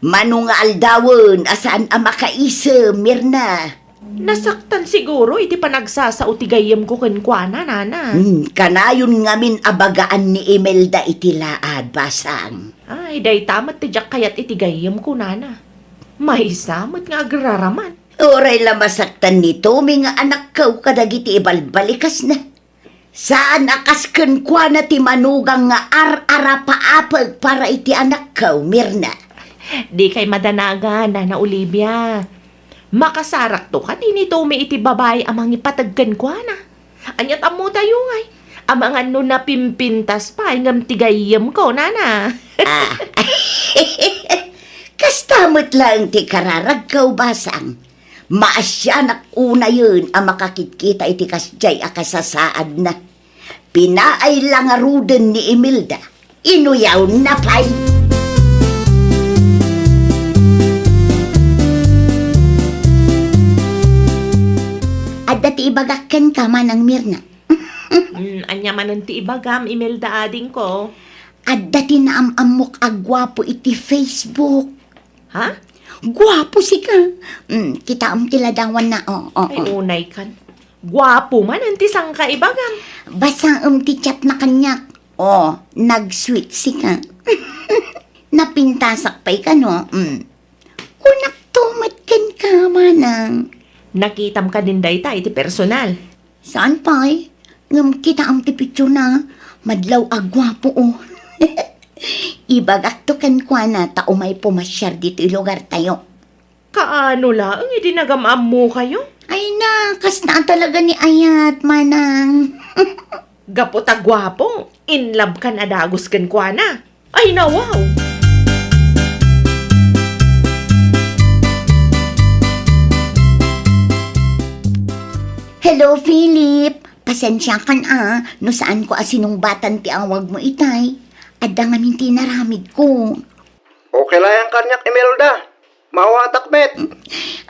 Manungal dawon, asaan ang makaisa, Mirna? Nasaktan siguro, iti panagsasautigayam ko kenkwana, nana. Kanayon ngamin abagaan ni Imelda iti laad, basang. Ay, day tamat ti jak kayat itigayam ko, nana. May samat nga agraraman. Oray la masaktan nito, may nga anak kaw kadagiti ibalbalikas na. Saan akas kenkwa na ti manugang nga ar-ara paapag para iti anak kaw, Mirna? Di kay madanaga, nana Olivia. Makasarak to ka, dinito may iti babae amang ipatagkan ko na. Anyat amo tayo ngay. Amang ano na pimpintas pa, ingam tigayam ko, nana. Kastamot lang ti kararag kaw, basang. Maasyanak una yun ang makakitkita iti kasjay akasasaad na. Pinaay lang aruden ni Imelda. Inuyaw na pay. At dati ibagakan ka man ang Mirna. Anya man ang ti ibagam, Imelda ading ko. At dati na amok agwapo iti Facebook. Ha? Gwapo si ka. Kita tiladawan na. Ay, unay kan. Gwapo man ang tisang ka ibagam. Basta ti chat na kanyak. Nag-sweet si ka. Napintasak pa'y ka, no? Kunak tumat kan ka, manang. Nakitam ka din day ta, iti personal. Saan pa'y? Ngam kita ti picture na. Madlaw agwapo, Ibagak to kan kwa na tao may pumasyar dito lugar tayo. Kaano lang, iti nagamam mo kayo? Ay na, kas na talaga ni Ayat, manang. Gapota gwapo, in love kan adagos kan kwa na. Ay na, wow! Hello, Philip. Pasensya kan no saan ko asinong batan ti awag mo itay. Adda nga minti naramid ko. Okay lang yung kanyak, Imelda. Mawatak, bet.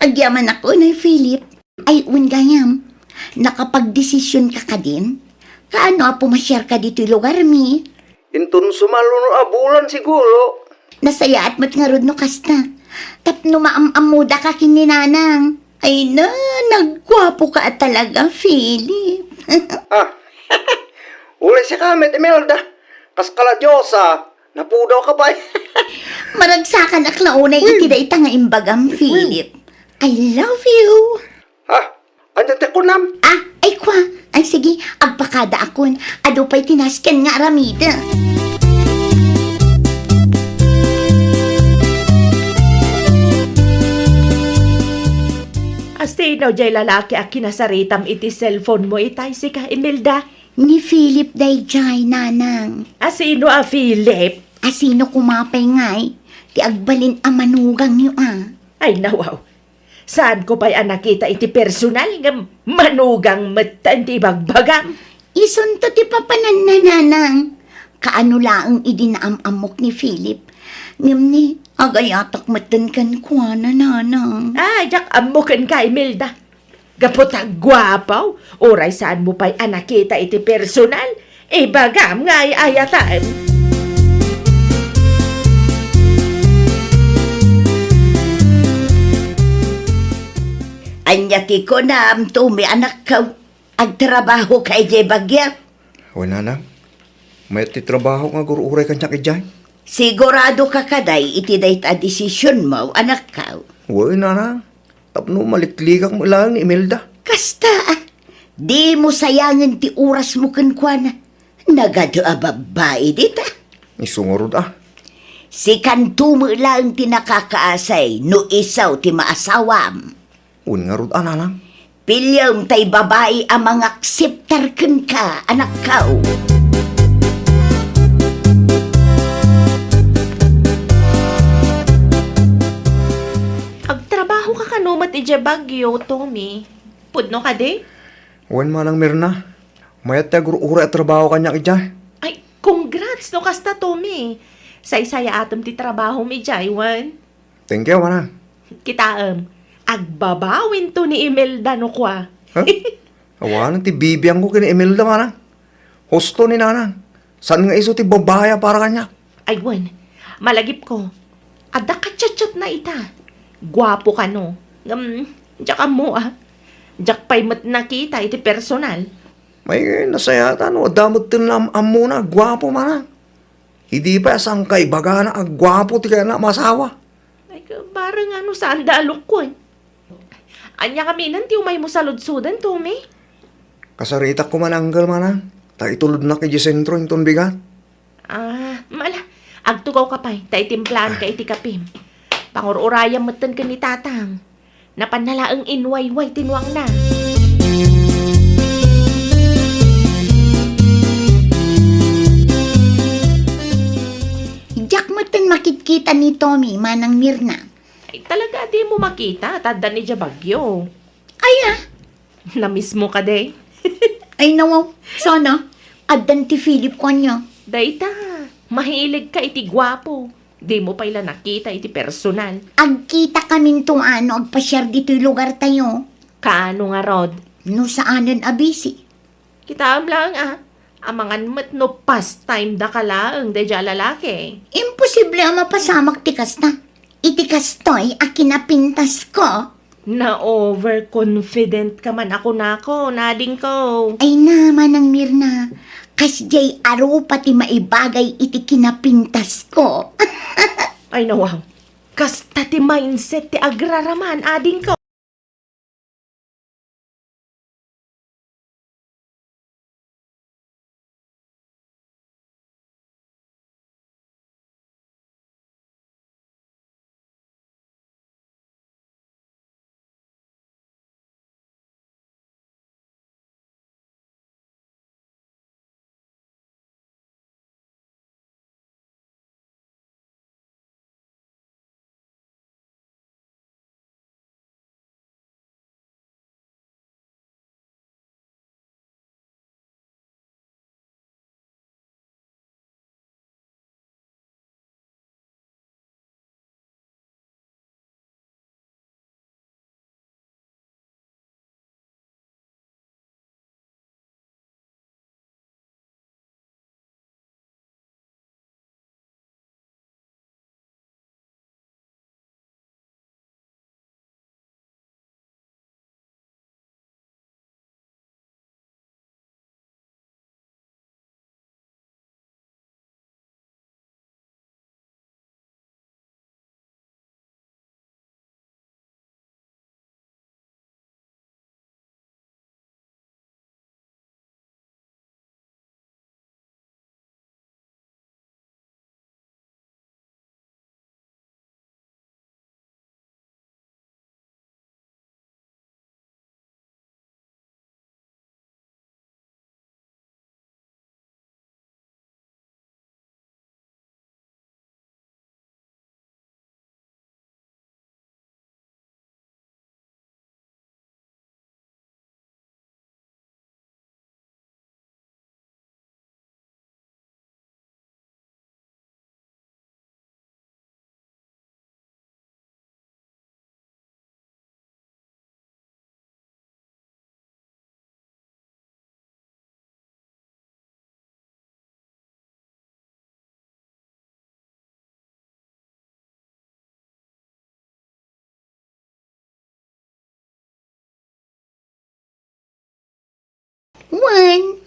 Agyaman ako na, Philip. Ay, gayam. Nakapag-desisyon ka din? Kaano pumasyar ka dito lugar mi? Intun sumalo no abulan siguro. Nasaya at mat nga rod no kasta. Tapno maamamuda ka kininanang. Ay na, nagwapo ka talaga, Philip. Uli si Kamet, Imelda. Kaskala Diyosa. Napudaw ka pa. Maragsakan ak launay itiday nga imbagam, Philip. I love you. Andiyan te kunam. Ay kwa. Ay sige, agpakada akon. Ado pa'y tinasken nga aramida. Asino jay lalaki a kinasaritam iti cellphone mo itay si ka, Imelda? Ni Philip Dayjay, nanang. Asino a Philip? Asino kumapay ngay? Ti agbalin a manugang niyo Ay nawaw. Saan ko pa'y nakita iti personal nga manugang matan ti bagbagam? Ison to ti papanan na nanang. Kaano laang idinaamamok ni Philip. Ngam ni, agayatak matan kan kwa na nanang. Jak amukan ka, Imelda. Gapotag gwapaw. Oray saan mo pa'y nakita iti personal? Bagam nga ayatan. Anyati ko na may anak ka. Agtrabaho kay jay bagya. Wala na. May titrabaho nga guruuray kanyak ijay. Sigurado ka kaday iti dayta desisyon mo, anak ka. Wala na. Tapno malikligak mo lang ni Imelda. Kasta, di mo sayangan ti oras mo kankwana. Nagado a babae dita. Isungurod Si kanto mo lang ti nakakaasay, no isaw ti maasawam. Un nga rod lang. Pilyam tay babae ang mga akseptar ka, anak kao. Agtrabaho ka kanumat iti bagyo, Tommy. Pudno ka di? Wan malang Mirna. Mayat tayo guruuray at trabaho kanyak ijay. Ay, congrats no kasta, Tommy. Say-saya atom ti trabaho mi Jaiwan. Thank you, wana. Kita agbabawin to ni Imelda no kwa. Awanan ti bibiyang ko kini Imelda, wana. Husto ni nanang. Saan nga iso ti babaya para kanyak? Aywan, malagip ko. Ada ka chat na ita. Gwapo ka no. Diyak mo Diyak pa'y mat nakita iti personal. May nasayatan o damot din na amuna, gwapo man. Hindi pa sang kay baga na gwapo ti kaya na masawa. Ay, parang saan dalok ko eh. Anya kami nanti umay mo sa ludsudan, Tommy. Kasarita ko mananggal man. Ta itulod na kay sentro yung bigat. Mala. Agtugaw ka pa'y. Ta itimplaan ka iti kapim. Pangururayang matan ka ni tatang. Napanalaang inwayway tinuang na. Jak mo tin makitkita ni Tommy, manang Mirna. Ay talaga di mo makita. Tada ni Bagyo. Ay Namiss mo ka day. ay nawaw. Sana, adan ti Philip ko niya. Dayta, mahilig ka iti gwapo. Di mo pa ila nakita iti personal. Agkita kaming agpasyar dito'y lugar tayo. Kaano nga, Rod? No saanan abisi. Kita lang amangan mat no pastime da kalaang da dya lalaki. Imposible ang mapasamak tikas na. Itikas to'y akinapintas ko. Na overconfident ka man ako nako, nading ko. Ay naman ang Mirna. Kasjay aro pati maibagay iti kinapintas ko. Ay nawang, kasta ti mindset ti agraraman, ading ko.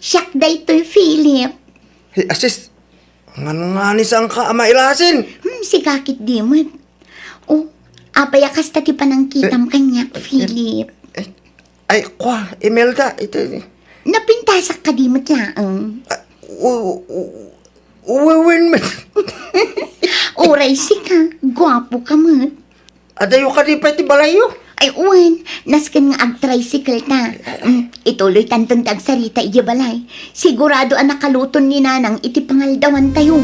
Siyak da ito'y Philip. Hey, assist. Nga nisang ka mailasin. Si kakit di mo. Oh, apayakas ta ti panangkitam kanya, Philip. Ay, kwa, Imelda. Ito. Napintasak ka di mo tlaang. Uwawin mo. Oray si ka, gwapo ka mo. Adayo ka di pa iti balayo. Ay, uwan, naskan nga ag-tricycle ta. Ituloy tantong tagsarita iya balay. Sigurado ang nakaluton ni nanang iti pangaldawan tayo.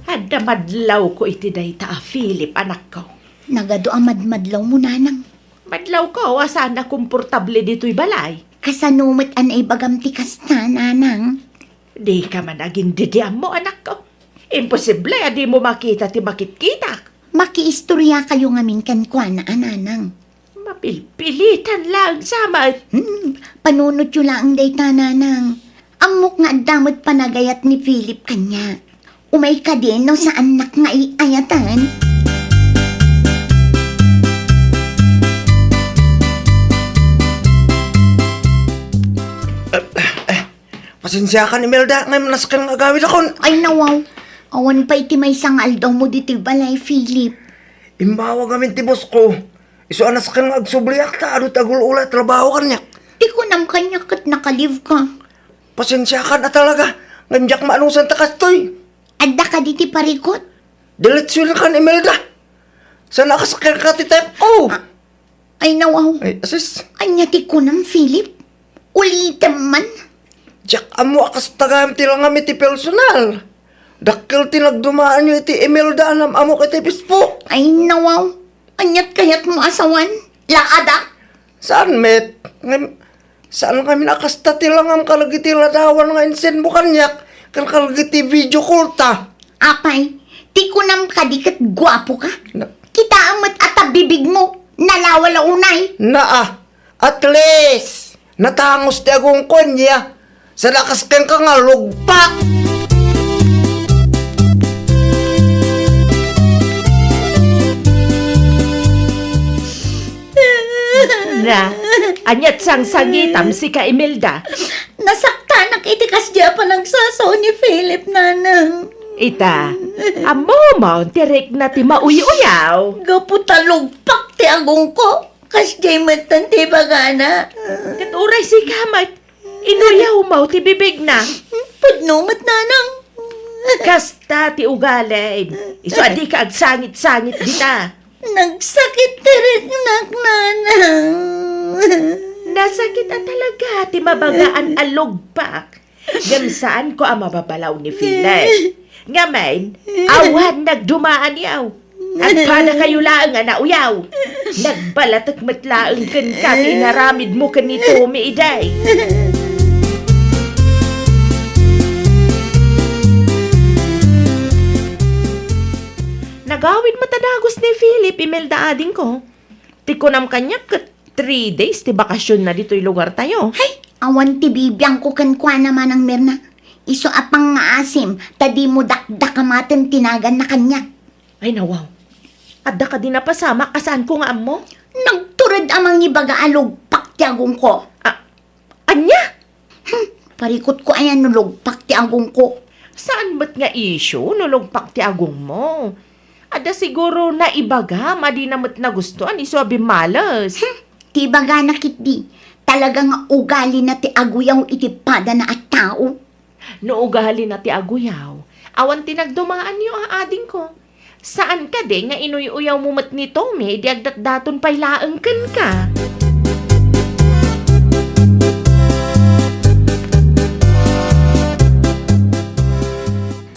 Hada madlaw ko iti dayta Philip, anak ko. Nagado ang madmadlaw mo nanang. Madlaw ko, sana komportable dito'y balay. Kasanumit an ay bagam tikas na nanang. Di ka man naging didiam mo, anak ko. Imposible, di mo makita ti makit-kita. Makiistorya kayo ngamin kankwa na ananang. Pilitan lang samat. Panunot yun lang day tananang. Amok nga damot panagayat ni Philip kanya. Umay ka din no sa anak nga iayatan. Pasensya ka ni Imelda, ngayon nasakyan nga gawin ako. Ay nawaw. Awan pa iti may sangal daw mo dito balay, Philip. Imbawa gamin ti boss ko. Iso anas ka nga agsubliak ta, ano tagul ulat, trabaho ka niya. Di ko nam kanya kat nakalive ka. Pasensya ka na talaga. Nganjak maanusan ta kastoy. Adda ka diti parikot. Diletsyon ka ni Imelda. Sa nakasakyan ka ti type O. Ay nawaw. Ay, asis. Anya ti ko nam, Philip. Ulitam man. Diyak amo akas tagam ti lang kami ti personal. Dakkel ti nagdumaan nyo iti Imelda anam amo kiti pispo. Ay nawaw. Anyat kayat mo asawan. Laada. Saan, met? Saan kami nakasta ti lang am kalagiti ladawan nga insen mo kanyak. Kan kalagiti video call ta. Apay, ti ko nam kadikat gwapo ka. Na- Kita amat at bibig mo. Nalawala unay. Naa, at least, natangos ti agong konya. Sa nakasken ka nga lugpak. Na, anyat sang sangitam si ka Imelda. Nasaktan ang itikas diya pa nagsasaw ni Philip, nanang. Ita, amo mo, direk na ti mauyaw. Gaputalog pak ti agong ko. Kas jay matan ti bagana. Katuray si kamat, inuyaw mo ti bibig na. Pudnumat, nanang. Kasta ti ugalay. Iso adi ka agsangit-sangit dita. Nagsakit tirik nak, nanang. Nasakit at talaga ti mabagaan alugpak. Gamsaan ko ang mababalaw ni Philip. Ngamen, awan nagdumaan yaw. At para kayo laang nga nauyaw. Nagbalatak matlaang kan ka tinaramid mo kanito umiiday. Nagawid matadagos ni Philip, Imelda ading ko. Ti ko nam kanya kat 3 days ti bakasyon na dito'y lugar tayo. Hay, awan ti bibiyang ko kankwa naman ang Mirna. Iso apang nga asim, tadi mo dakdakamaten tinagan na kanya. Ay nawaw. Adda ka din napasama, kasaan ko nga mo? Nagturad amang ibaga alugpak ti agong ko. Anya? Parikot ko ayan nulugpak ti agong ko. Saan ba't nga issue? Nulugpak ti agong mo. Ada siguro na ibaga, madi namat na gustuan, iso malas. Ti baga nakit di. Talagang ugali na ti aguyaw itipada na at tao. No ugali na ti aguyaw. Awan tinagdumaan niyo ang ading ko. Saan ka de nga inuy-uyaw mo mat ni Tommy, di agdat-daton pa'y laang kan ka.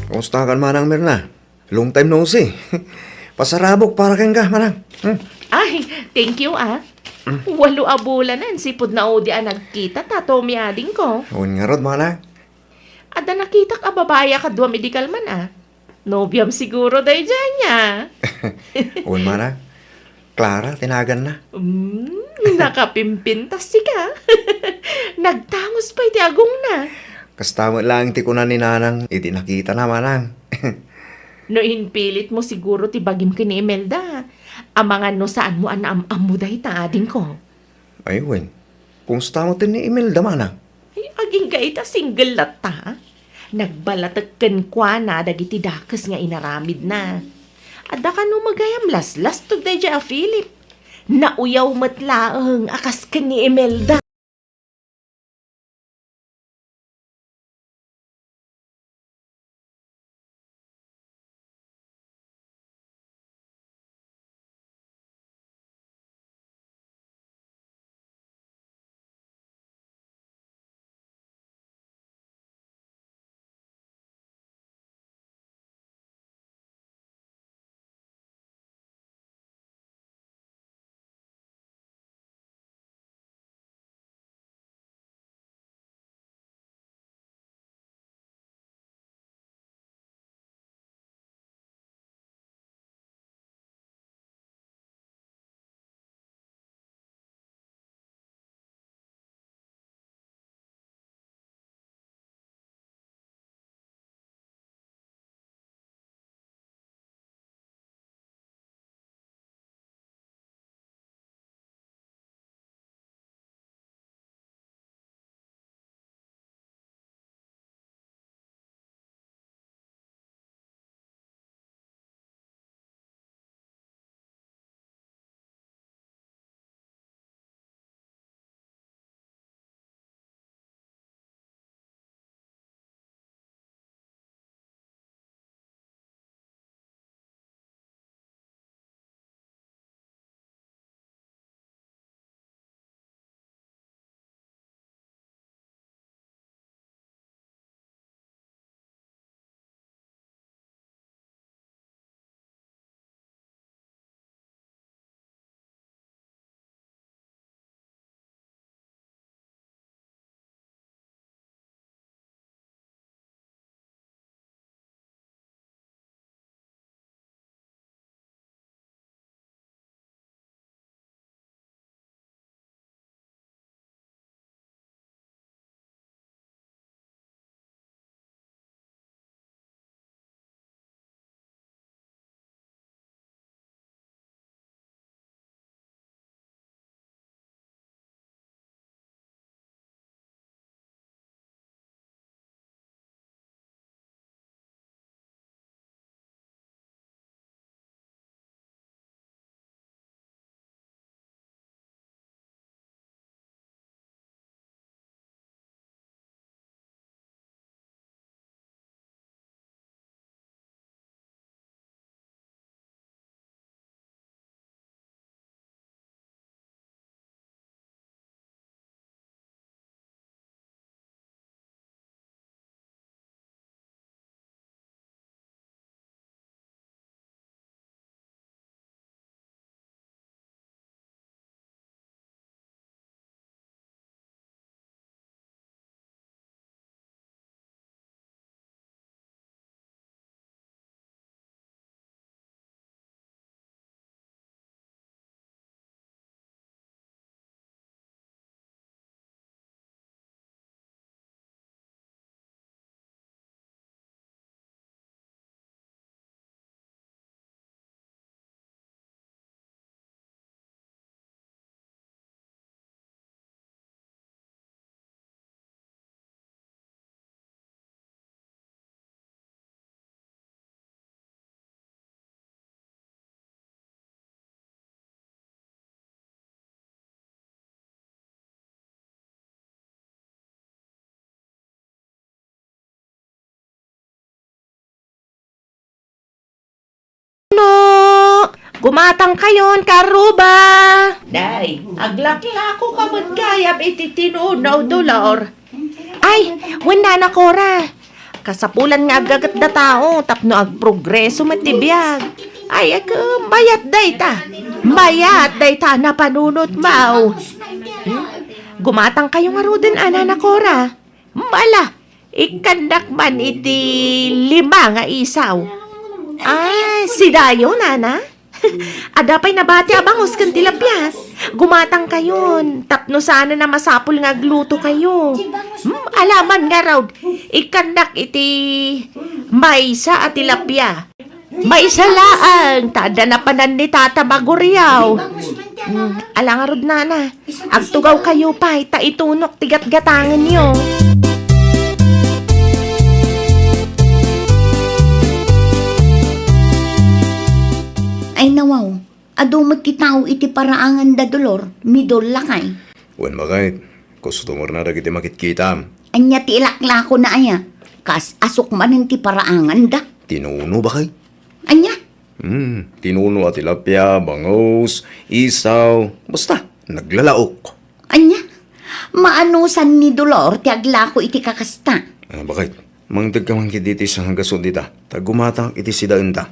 Kumusta ka manang Mirna? Long time no see. Pasarabok para kang ka, manang. Ay, thank you 8 abulanan, sipod na o di nagkita ta Tommy ading ko. Huwag nga rod, manang. Ada nakita ka babaya ka dua medical man Nobyam siguro day dyan niya. Huwag, manang. Clara, tinagan na. Nakapimpintas si ka. Nagtangos pa iti agong na. Kastamot lang ti kunan ni nanang, iti nakita na, manang. No inpilit mo siguro ti bagim ka ni Imelda. Amangan no saan mo anaam mo dahi ta ading ko. Ay, wen. Kumusta mo tin ni Imelda, manang? Ay, aging gaita single lata. Nagbalatagkan kwa na dagiti dakas nga inaramid na. Ada ka no magayam las tug day dya Philip. Nauyaw matlaang akas ka ni Imelda. Gumatang kayon, karuba! Day, aglaklako ka man gayab iti tinunaw dolor. Ay, wala na Cora. Kasapulan nga agagat na tao, tapno ag progreso matibiyag. Ay, mayat day ta. Mayat day ta na panunot mau. Gumatang kayo nga rodin, ana na Cora. Mala, ikandak man iti 5 nga isaw. Ay, si Dayo, nana? Adapay nabati abangos kan tilapia. Gumatang kayon. Tapno sana na masapul nga gluto kayo. Alaman nga raw. Ikandak iti maysa at tilapia. Maysa laang. Tada na panan ni Tata Maguriyaw. Alang arod nana. Agtugaw kayo pa. Ta itunok tigat-gatangan niyo. Ay nawaw, adumot ti tao iti paraangan da dolor, midol lakay. Wen makait, customer na dagiti makitkita. Anya ti ilaklako na aya, kas asok man ti paraangan da. Tinuno ba kay? Anya, Tinuno at tilapia, bangos, isaw, basta, naglalaok. anya, maanusan ni dolor ti aglako iti kakasta. Bakit? Mangdag ka man diti sa hanggason dita. Tagumatang iti sidaan ta.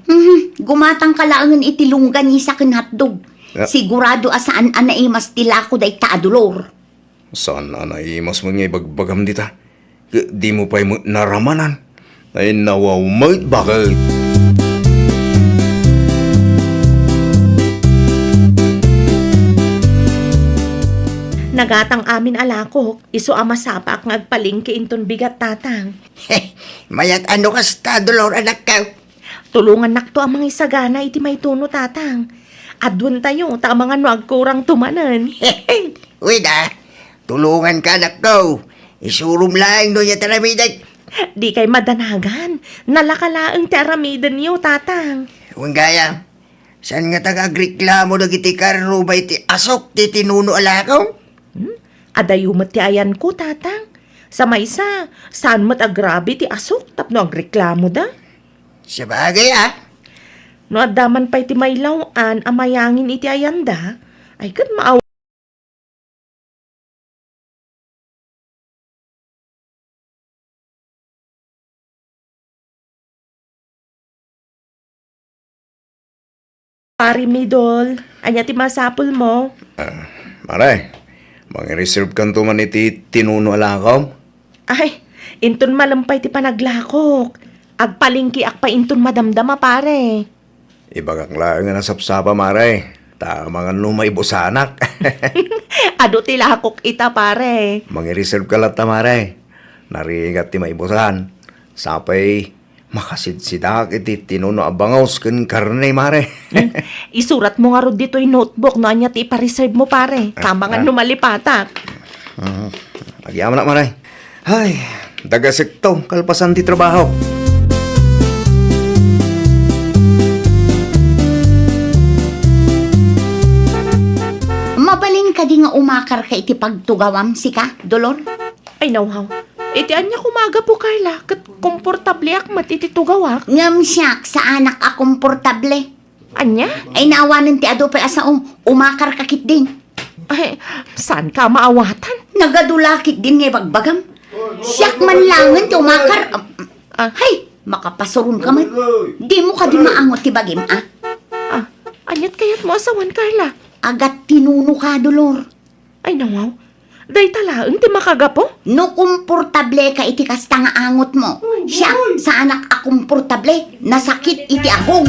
Gumatang kalaangan iti lunggan ni sa hotdog. Ya. Sigurado asaan anaimas tilako da ita dolor. Saan na naimas mo nga ibagbagam dita? Di mo pa'y naramanan. Ay nawawmait bakit? Nagatang amin alakok. Iso amasapak nga agpalingki inton bigat tatang. Mayat ano kasta, dolor anak ka. Tulungan nakto ang mga isagana iti may tuno tatang. Adun tayo, ta mga no agkurang tumanan. Uy na, tulungan ka anak ko. Isurum lang doon yung taramidag. Di kay madanagan. Nalakalaang ti aramidan niyo, tatang. Huwag gaya, saan nga taga-agriklamo na giti karo ba iti asok ti tinuno alakaw? Adayumat ti ayan ko, tatang. Sa maysa, saan mat agrabe ti asok, tapno agreklamo da? Sa bagay No adaman pa iti maylawan, amayangin iti ayan da, ay kat maaw. Pari midol, anya ti masapul mo. Maray, reserve kan man iti tinuno alakaw. Ay, inton malampay ti panaglakok. Agpalingki akpa inton madamdama pare. Ibagak lang nga nasapsapa, maray. Tama nga lumaibosanak. Ado ti lakok ita pare. Reserve ka lang maray. Narigat ti maibosan. Sapay, makasidsidak iti tinuno abangaws kan karne, mare. Isurat mo nga ro dito yung notebook no anya ti ipareserve mo pare. Tama nga numalipatak. Agyaman na, maray. Ay, dagasekto, kalpasan ti trabaho. Mabaling ka di nga umakar ka iti pagtugawam si ka, dolor. Ay nawhaw. Iti anya kumaga po Carla. Kat komportable ak matititugawak. Ngam siyak sa anak a komportable. Anya? Ay naawanan ti ado pa asaong umakar kakit din. Ay, saan ka maawatan? Nagadulakit din nga bagbagam. Siyak man langan ti umakar. Hay, makapasurun ka man. Di mo ka di maangot ti bagim, ah. Anyat kayat mo asawan Carla. Agat tinuno ka, dolor. Ay nawaw. Day talaang ti makagapo? No komportable ka iti kasta nga angot mo. Siya, sa anak a komportable, nasakit iti agong.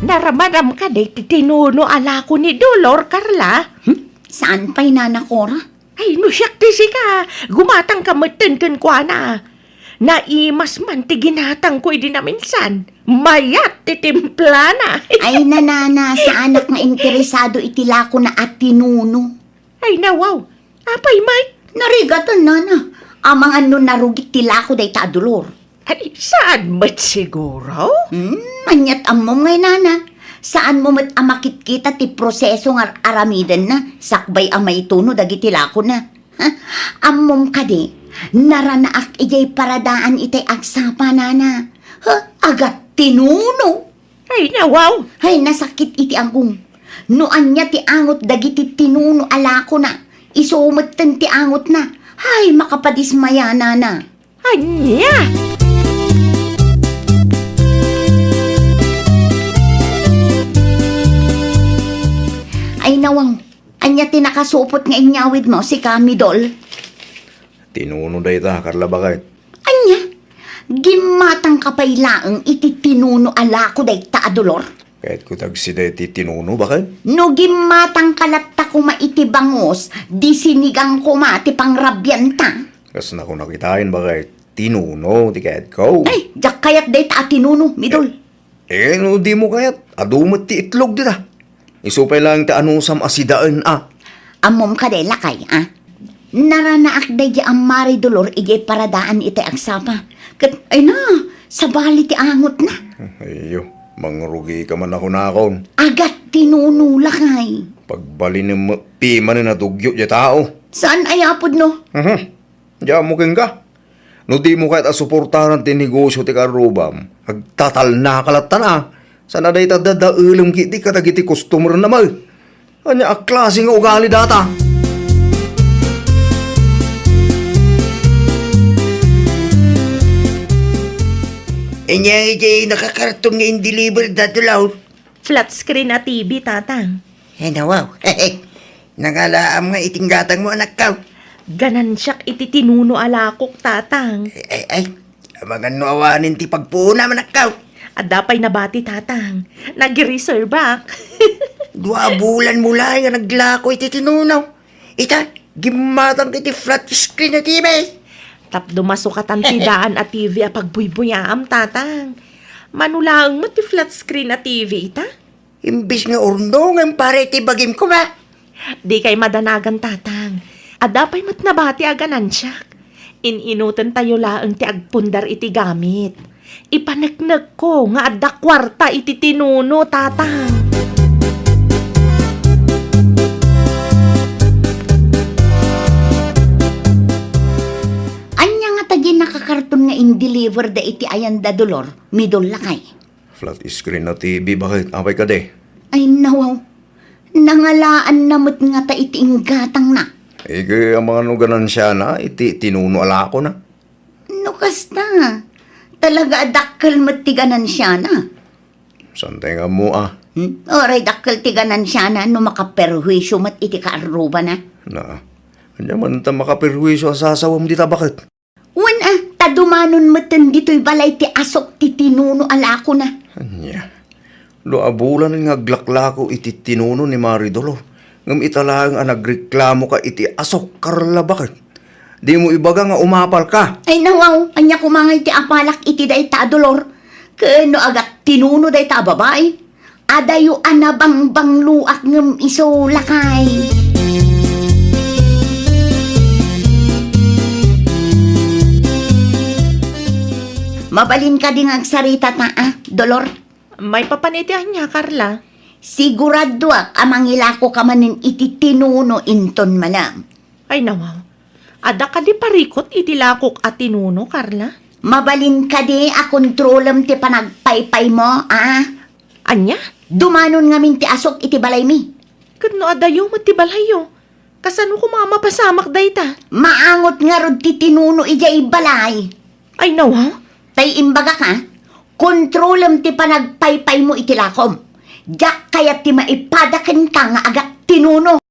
Naramadam ka day ti tinuno alako ni Dolor, Carla. Saan pa'y nanakora? Ay, no siyak ti sika. Gumatang ka matintin ko na. Naimas man ti ginatang ko di na minsan. Mayat ti timplana. Ay nanana, sa anak nga interesado itilako na at tinuno. Ay nawaw. Apay, Mike. Narigatan nana. Amang ano narugit tilako day ta dolor. Ay, saan mat siguro? Manyat amom ngay nana. Saan mo mat amakit kita ti proseso nga aramidan na. Sakbay ang maituno dagiti lako na. Ha? Amom ka di. Naranaak ijay paradaan itay agsapa nana. Ha, agat tinuno. Ay, nawaw. Hay, nasakit iti agum. Noan niya ti angot dagiti tinuno alako na. Isumatan ti angot na. Hay, makapadismaya nana. Anya. Ay nawang, anya tinakasupot nga inyawid mo si Kamidol. Tinuno day ta, Karla bakit? Anya, gimatang kapaylaang iti tinuno alako day taadolor. Kahit ko tagsida ti tinuno bakit? No gimatang kalatta ko maitibangos, di sinigang ko mati pangrabyanta. Kas na ko nakitain bakit? Tinuno, ti kahit ko. Ay, jak kayat day ta tinuno, Midol. No di mo kayat. Adumat ti itlog dita. Isupay lang ti anusam asidaan Amom ka day lakay, ah. Naranaak day di ang mari dolor ijay paradaan iti agsapa. Kat, ay na, sabali ti angot na. Ayo, mangrugi ka man ako nakon. Agat tinuno lakay. Pagbali ni pima na natugyo di tao. Saan ay apod no? Diyan mo king ka. No di mo kahit asuportahan ti negosyo ti karubam. Agtatal na kalatan Sana day tadadaulam kiti katagiti customer naman. Anya klase nga ugali data. Inya iti nakakartong nga in-deliver datulaw. Flat screen na TV, tatang. Wow. Nangalaam nga itinggatang mo anak ka. Ganan siyak iti tinuno alakok, tatang. Ay, mga nuawanin ti pagpuna manak ka. At dapay nabati, tatang. Nag-reserve back. 2 bulan mula nga naglako iti tinunaw. Ita, gimatang iti flat screen na TV. Tap dumasukatan ti daan at TV a pagbuybuyaam, tatang. Manulaang mo ti flat screen na TV, ita? Imbis nga urnongan pare iti bagim ko ba? Di kay madanagan, tatang. At dapay mat nabati aganan siyak. Ininutan tayo laang ti agpundar iti gamit. Ipanagnag ko nga adda kwarta iti tinuno, tatang. Anya nga tagi nakakarton nga in-deliver da iti ayan da dolor, Midol lakay. Flat screen na TV bakit? Apay ka de. Ay nawaw, nangalaan namot nga ta iti inggatang na. Ike ang mga nuganan siya na, iti tinuno ala ko na. No kasta, talaga adakkel matiganan siya na. Santay nga mo Oray dakkel tiganan siya na no makaperwisyo mat iti kaaruba na. Na, kanya man ta makapirwisyo sa asawam dita bakit? Wan tadumanon matan dito'y balay ti asok ti tinuno alako na. Anya, do abulan nga glaklako iti tinuno ni Maridolo. Ngam italang nagreklamo ka iti asok Karla bakit? Di mo ibaga nga umapal ka. Ay nawaw, anya kumangay ti apalak iti day ta dolor. Kano agat tinuno day ta babae. Adayo anabang bangluak ngem iso lakay. Mabalin ka ding agsarita ta dolor. May papanitihan niya, Carla. Sigurado amang ilako ka manin iti tinuno inton manam. Ay nawaw. Ada ka di parikot iti lakok at tinuno, Carla. Mabalin ka di kontrolam ti panagpaypay mo, Anya? Dumanon ngamin ti asok iti balay mi. Kano adayo matibalayo. Kasano ko mga mapasamak dayta? Maangot nga rod ti tinuno ijay balay. Ay nawaw. Tay imbaga ka, kontrolam ti panagpaypay mo iti lakom. Diyak kaya ti maipadakan ka nga agat tinuno.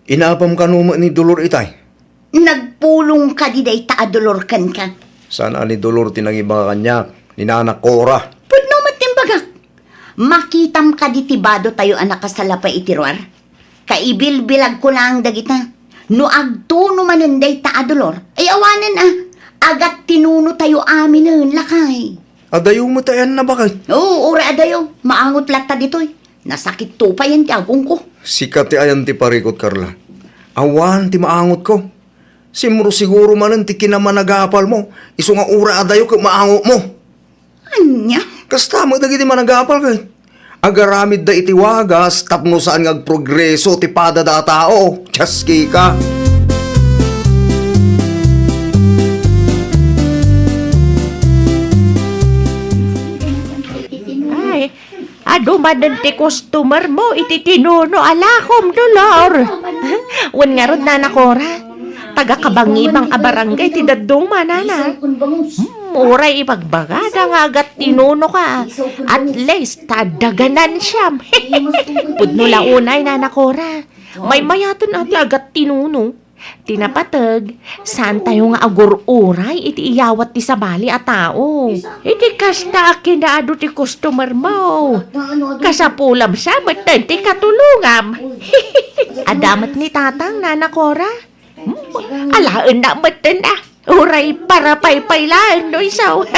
Inapam ka numa ni Dolor itay. Nagpulong ka di day taadolor kan ka. Sana ni Dolor tinangibang kanyak, ni Nana Cora. Pudno matimbagak. Makitam ka di tibado tayo anak kasalapa itiruar. Kaibilbilag ko lang dagita. No agtuno manunday taadolor. Ay awanan agat tinuno tayo amin lakay. Adayo mo tayan na bakit? Oo, ora adayo. Maangot lata ditoy. Nasakit to pa yan ti agong ko. Sikat ti ayan ti parikot, Carla. Awan ti maangot ko. Simuro siguro manan ti kinamanagapal mo. Iso nga ura adayo ka maangot mo. Anya? Kasta mo dagiti managapal ka. Agaramid da iti wagas, tapno saan nga progreso ti pada da tao. Tsaski ka. Ay, adumanan ti customer mo, iti tinuno alakom, Dolor. Wan nga ron, Nana Cora. Taga-kabangibang abarangay, ti dadong manana. Uray ipagbagada nga agat tinuno ka. At least, tadaganan siyam. Pudno lang unay, Nana Cora. May mayatan ati agat tinuno. Tinapatag, saan tayo nga agur-uray, iti iyawat ti sabali a tao. Iti kasta kinaado ti customer mo. Kasapulam siya, matan ti katulungam. Adamat ni tatang, Nana Cora. Alaan na matan uray para paypaylaan no isaw.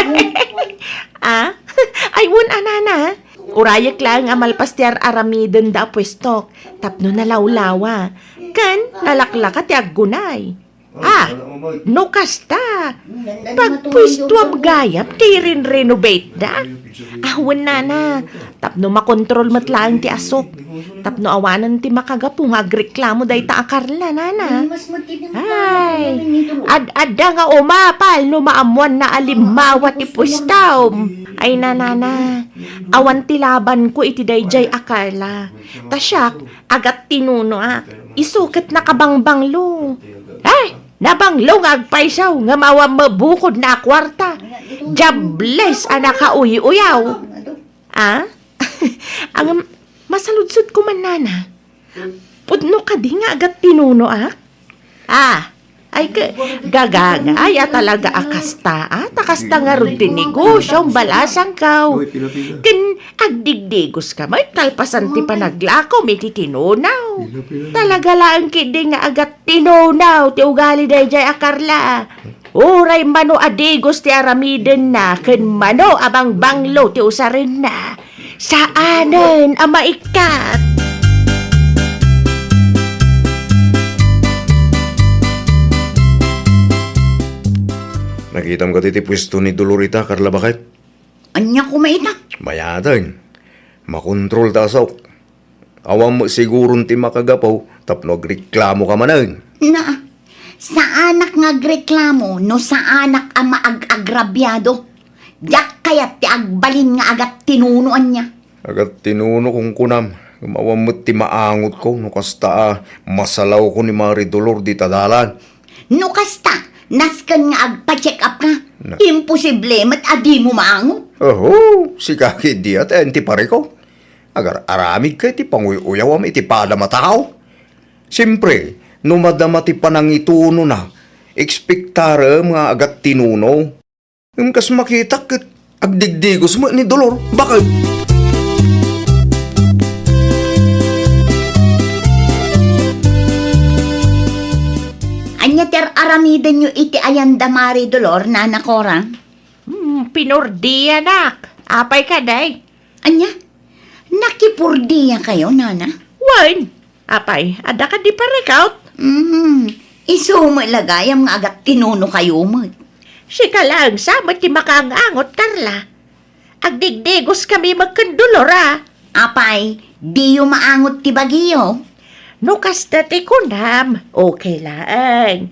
Ayun, anana. Urayak lang amalpastiar aramiden da pwestok. Tapno na lawlawa. Kan, nalaklaka ti aggunay. No kasta. Pagpwisto am gayap, ti rin-renovate da. Awan na. Tapno makontrol matlaan ti asok. Tapno awanan ti makagapong agreklamo day ta akarla, nana. Ay, ad-adda nga umapal no maamuan na alimawa ti pwistaw. Ay, nanana. Awan ti laban ko iti dayjay akarla. Tasyak, agat tinuno isukat na kabangbanglo. Ay, nabanglo nga agpaisaw nga mawang mabukod na kwarta. Jables anak ka uyaw. Ang masaludsod ko man, nana. Pudno ka di nga agat tinuno ay gagangay talaga akasta takasta nga rin tinegosyo balasang kaw. Ken agdigdigos ka may talpasan ti panaglako may titinunaw. Talaga lang kidi nga agat tinunaw ti ugali dayjay akarla. Uray mano adigos ti aramiden na ken mano abang banglo ti usarin na. Saanen ang maikat? Nakitam ka titi pwesto ni Dolorita, Carla, bakit? Anya ko maita. Mayatan. Makontrol tasok. Awam mo sigurong ti makagapaw, tapno agreklamo ka manan. Na, sa anak nga agreklamo, no sa anak ang maag-agrabyado. Yak kayat ti agbalin nga agat tinunuan niya. Agat tinuno kong kunam. Awam mo ti maangot ko, no kasta masalaw ko ni Mari Dolor di tadalan. No kasta, naskan nga agpa-check up ka. Imposible mat adi mo maangot. Si kaki di at enti pare ko. Agar aramig ka iti panguyuyawam iti padamatakaw. Siyempre, no madama ti panangituno na, ekspektara mga agat tinuno. Kas makita kat agdigdigos mo ni Dolor. Bakit? Anya ter aramidan nyo iti ayanda Mari Dolor, Nana Cora. Pinurdiya nak. Apay ka day. Anya? Nakipurdiya kayo, Nana? Wan. Apay, ada ka di pa rekaut. Isumo lagayam nga agat tinuno kayo mo. Sika lang sa ti makaangot, Carla. Agdigdigos kami magkandulor Apay, di yung maangot ti bagiyo. No kasta ti kunam, okay lang.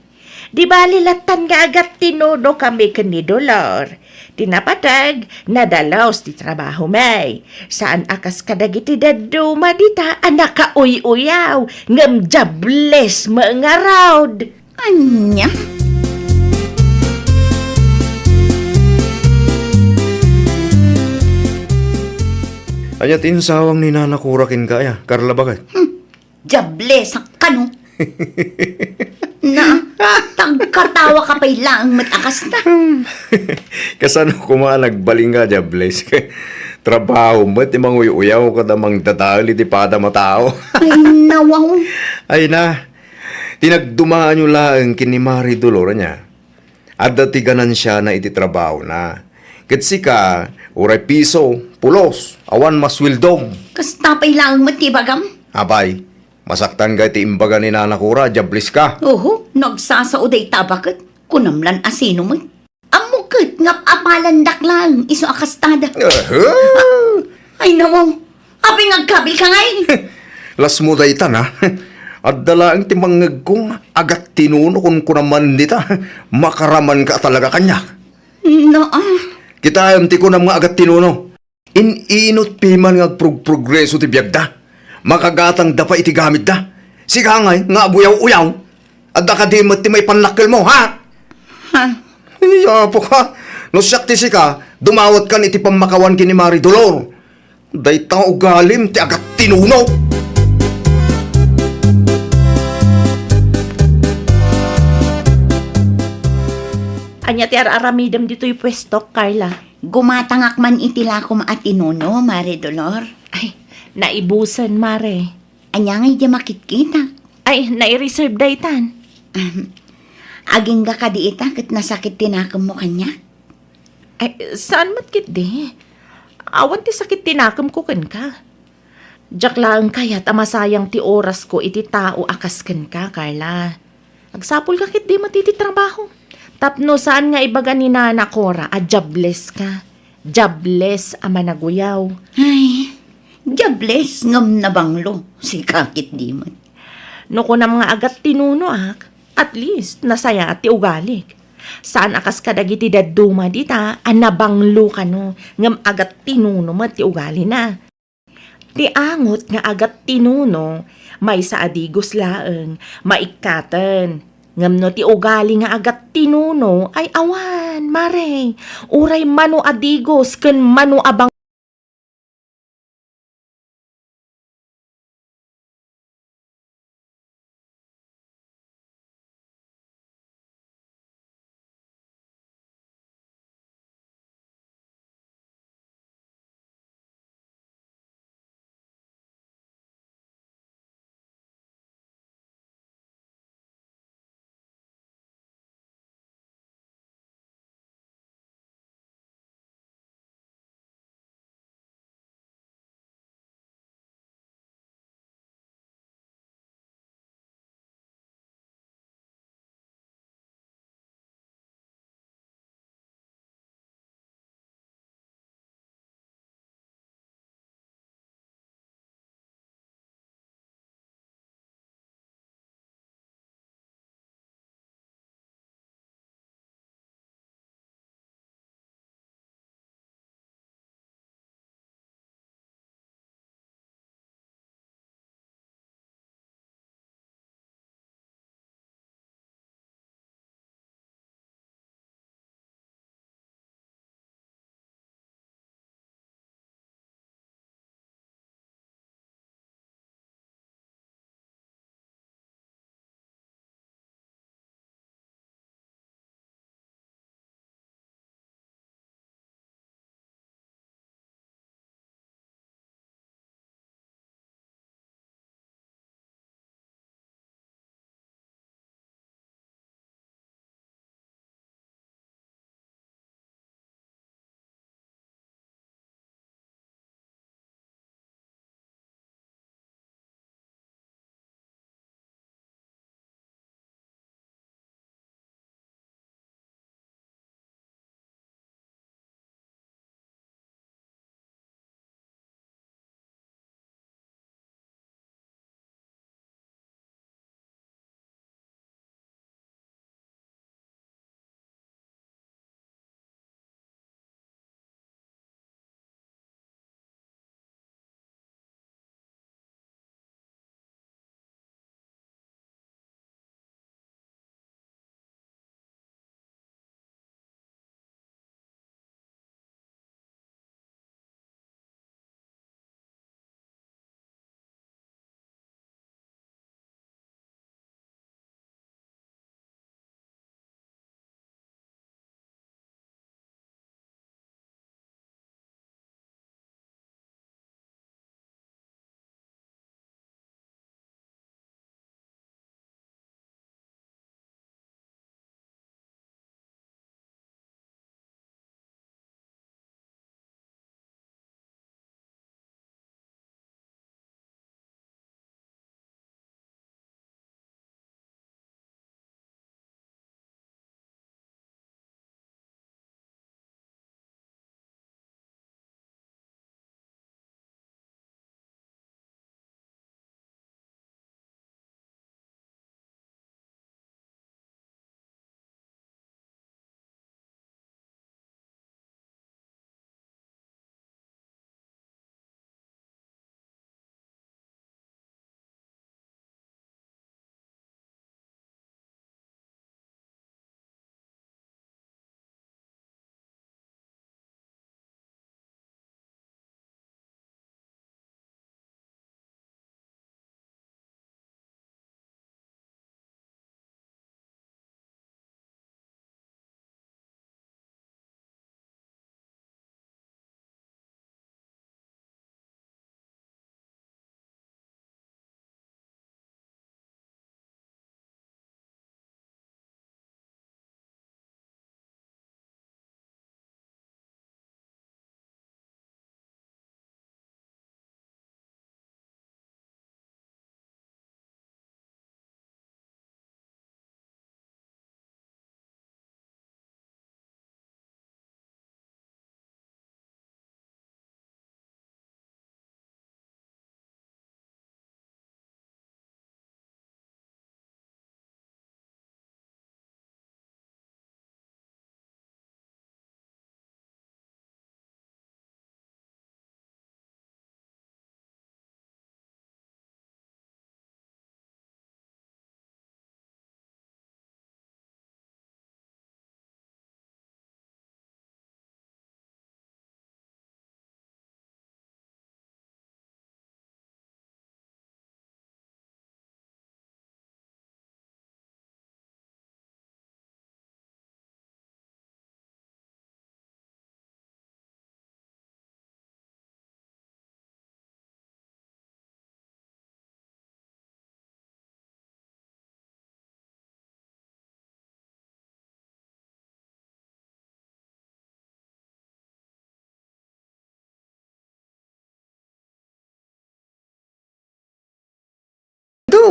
Di balilatan nga agat tinuno kami kanidolor. Tinapatag, nadalaos ti trabaho may. Saan akas kadagiti daduma dita, anak ka uy-uyaw, ngam jables mga raud. Anya? Anya tinsawang ni Nana Kurakin kaya, Carla, bakit? Jable sa kano. Na, tagkatawa ka pa lang matakas na. Kasano ko mga nagbaling nga, Jables. Trabaho mo, ti manguyaw ka damang dadali, ti pada matao. Ay, nawaw. Ay na, tinagdumaan nyo lang kini Mari Dolor niya. At datiganan siya na iti trabaho na. Katsi ka, uray piso, pulos, awan maswildom. Kasta pa lang matibagam. Abay, masaktan ka iti imbaga ni Nanakura, Jables ka. Oho, nagsasauday tabakit. Kunamlan asino mo. Amukit ngap apalandak lang. Iso akastada. Ay, nawaw. Aping agkabil ka ngay. Las mo daytan ha. At dala ang timangag kong agat tinuno kung kunaman dita. Makaraman ka talaga kanya. No, Kita ayam ti ko ng mga agat tinuno. Inot piman nga progreso ti biyag da. Makagatang da pa iti gamit da. Sika ngay nga abuyaw-uyaw. At da ka di ti may panlakil mo ha. ha? Iya po ka. No siyak ti sika, dumawat kan iti pamakawan kini Mari Dolor. Day tao galim ti agat tinuno. Anya ti aramidam dito'y pwesto, Carla. Gumatangak man itila ko maatinuno, Mare Dolor. Ay, naibusan, Mare. Anya ngay di makitkita. Ay, nai-reserve daytan. Aging ga ka di ita kat nasakit tinakam mo kanya. Ay, saan matkit di? Awan ti sakit tinakam ko kan ka. Diyak lang kaya't amasayang ti oras ko iti tao akas kan ka, Carla. Agsapol ka kit di matiti trabaho. Tapno saan nga ibaga ni Nana Cora, jobless ka. Jobless ama naguyaw. Ay, diables ngam na banglo. Si kakit di man. No ko na mga agat tinuno at least nasaya at ti ugalik. Saan akas kadagiti daduma dita, anabanglo ka no, ngam agat tinuno mo ti ugali na. Ti angot nga agat tinuno, may sa adigos laeng, maikatan. Ngam no ti ugali nga agat tinuno, ay awan, mare, uray mano adigos, ken mano abang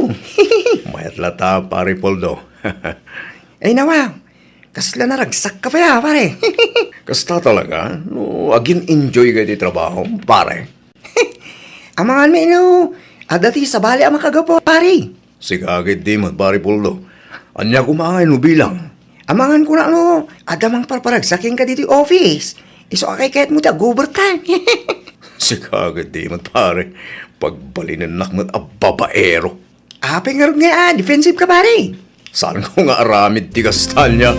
mo. Mayat lata, pare Poldo. Ay nawa, kasla naragsak ka pa ya, pare. Kasta talaga, no, agin enjoy kayo di trabaho, pare. Amangan may no, adati sa bali ang makagapo, pare. Sigagit di mat, pare Poldo. Anya kumangay no bilang. Amangan ko na no, adamang parparagsakin ka dito office. Iso akay kahit mo ta, overtime. Sigagit di mat, pare. Pagbalinan mat ababaero. Apeng nga rin nga, defensive ka, pare. Saan ko nga aramid ti kastal niya?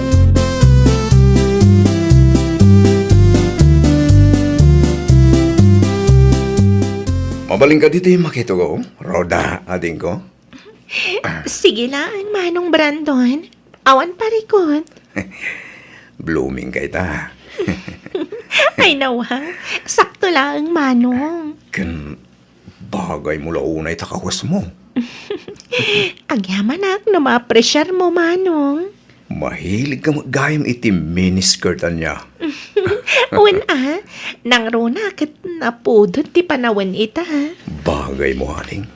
Mabaling ka dito yung makito ko, Roda, ating ko. Sige lang, Manong Brandon. Awan parikot. Blooming kay ta. Ay nawa, sakto lang, Manong. Kan bagay mo launay takawas mo. Ang yaman ak, na ma-pressure mo, Manong. Mahilig ka maggayam iti miniskirtan niya. Uwan nang rona kat napudot ti panawan ita, ha? Bagay mo, haning.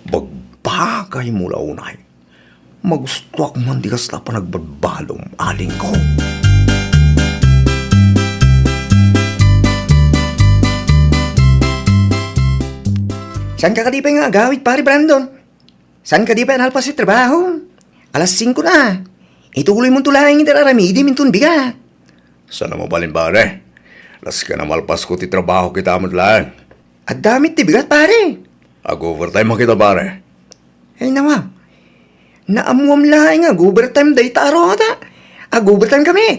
Bagbagay mo launay. Magusto ako man di kasla pa nagbadbalong aling ko. Saan ka di pa nga agawit, pare Brandon? Saan ka di pa nalpas sa trabaho? Alas 5 na. Ituloy mong tulaing itararamidi mintun bigat. Sana mabalin, pare. Las ka na malpas ko ti trabaho kita mo lang. At damit ti bigat, pare. Ag-overtime makita, pare. Ay nawa, naamuam lang nga, overtime day taro ta. Overtime kami.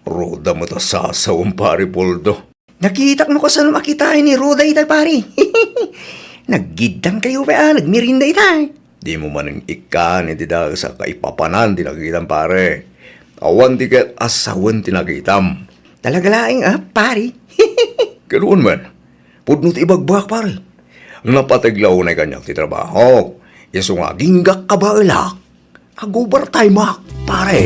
Roda mo ta sasawang, pare Poldo. Nakita mo ko saan makitain ni Roda itay, pare. Naggidang kayo pa, nagmirinda itay. Di mo man ang ikan, hindi dahil sa kaipapanan, tinakitam, pare. Awan tiket asawan tinakitam. Talaga laing, pare. Ganoon man, pudno ti ibagbak, pare. Napatiglaw na kanyang ti trabaho. Iso nga, ginggak ka ba ilak? Ag-overtime mak, pare.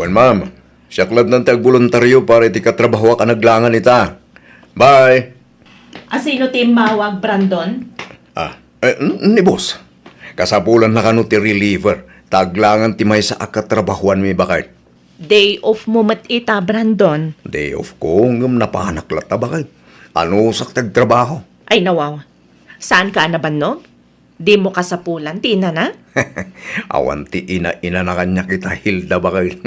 Wan, ma'am. Siyaklad ng tag-voluntaryo para iti katrabaho ka naglangan ita. Bye! Asino ti mawag, Brandon? Ni boss. Kasapulan na kano ti reliever. Taglangan ti may sa akatrabahuan mi bakit. Day off mo mat ita, Brandon. Day off ko, ngam napanaklat na bakit. Ano sak tagtrabaho? Ay nawaw, saan ka nabannog? Di mo kasapulan, tina na? Awan ti ina-ina na kanya kita Hilda bakit.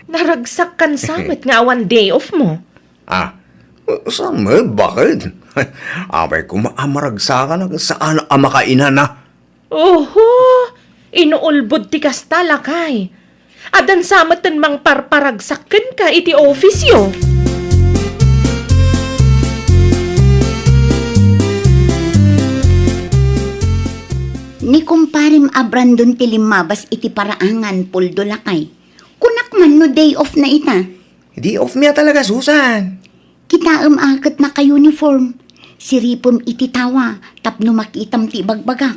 Naragsak kan samit nga awan day off mo. Saan mo? Bakit? Abay ko maamaragsakan na saan ang makaina na. Oho, inuulbod ti kasta lakay. Adan samatan mang parparagsakan ka iti office yo. Ni kumparim Brandon ti limabas iti paraangan, Poldo lakay. Kunak man no day off na ita. Di off miya talaga, Susan. Kita akat na ka-uniform. Siripom iti tawa, tapno makitam ti bagbagak.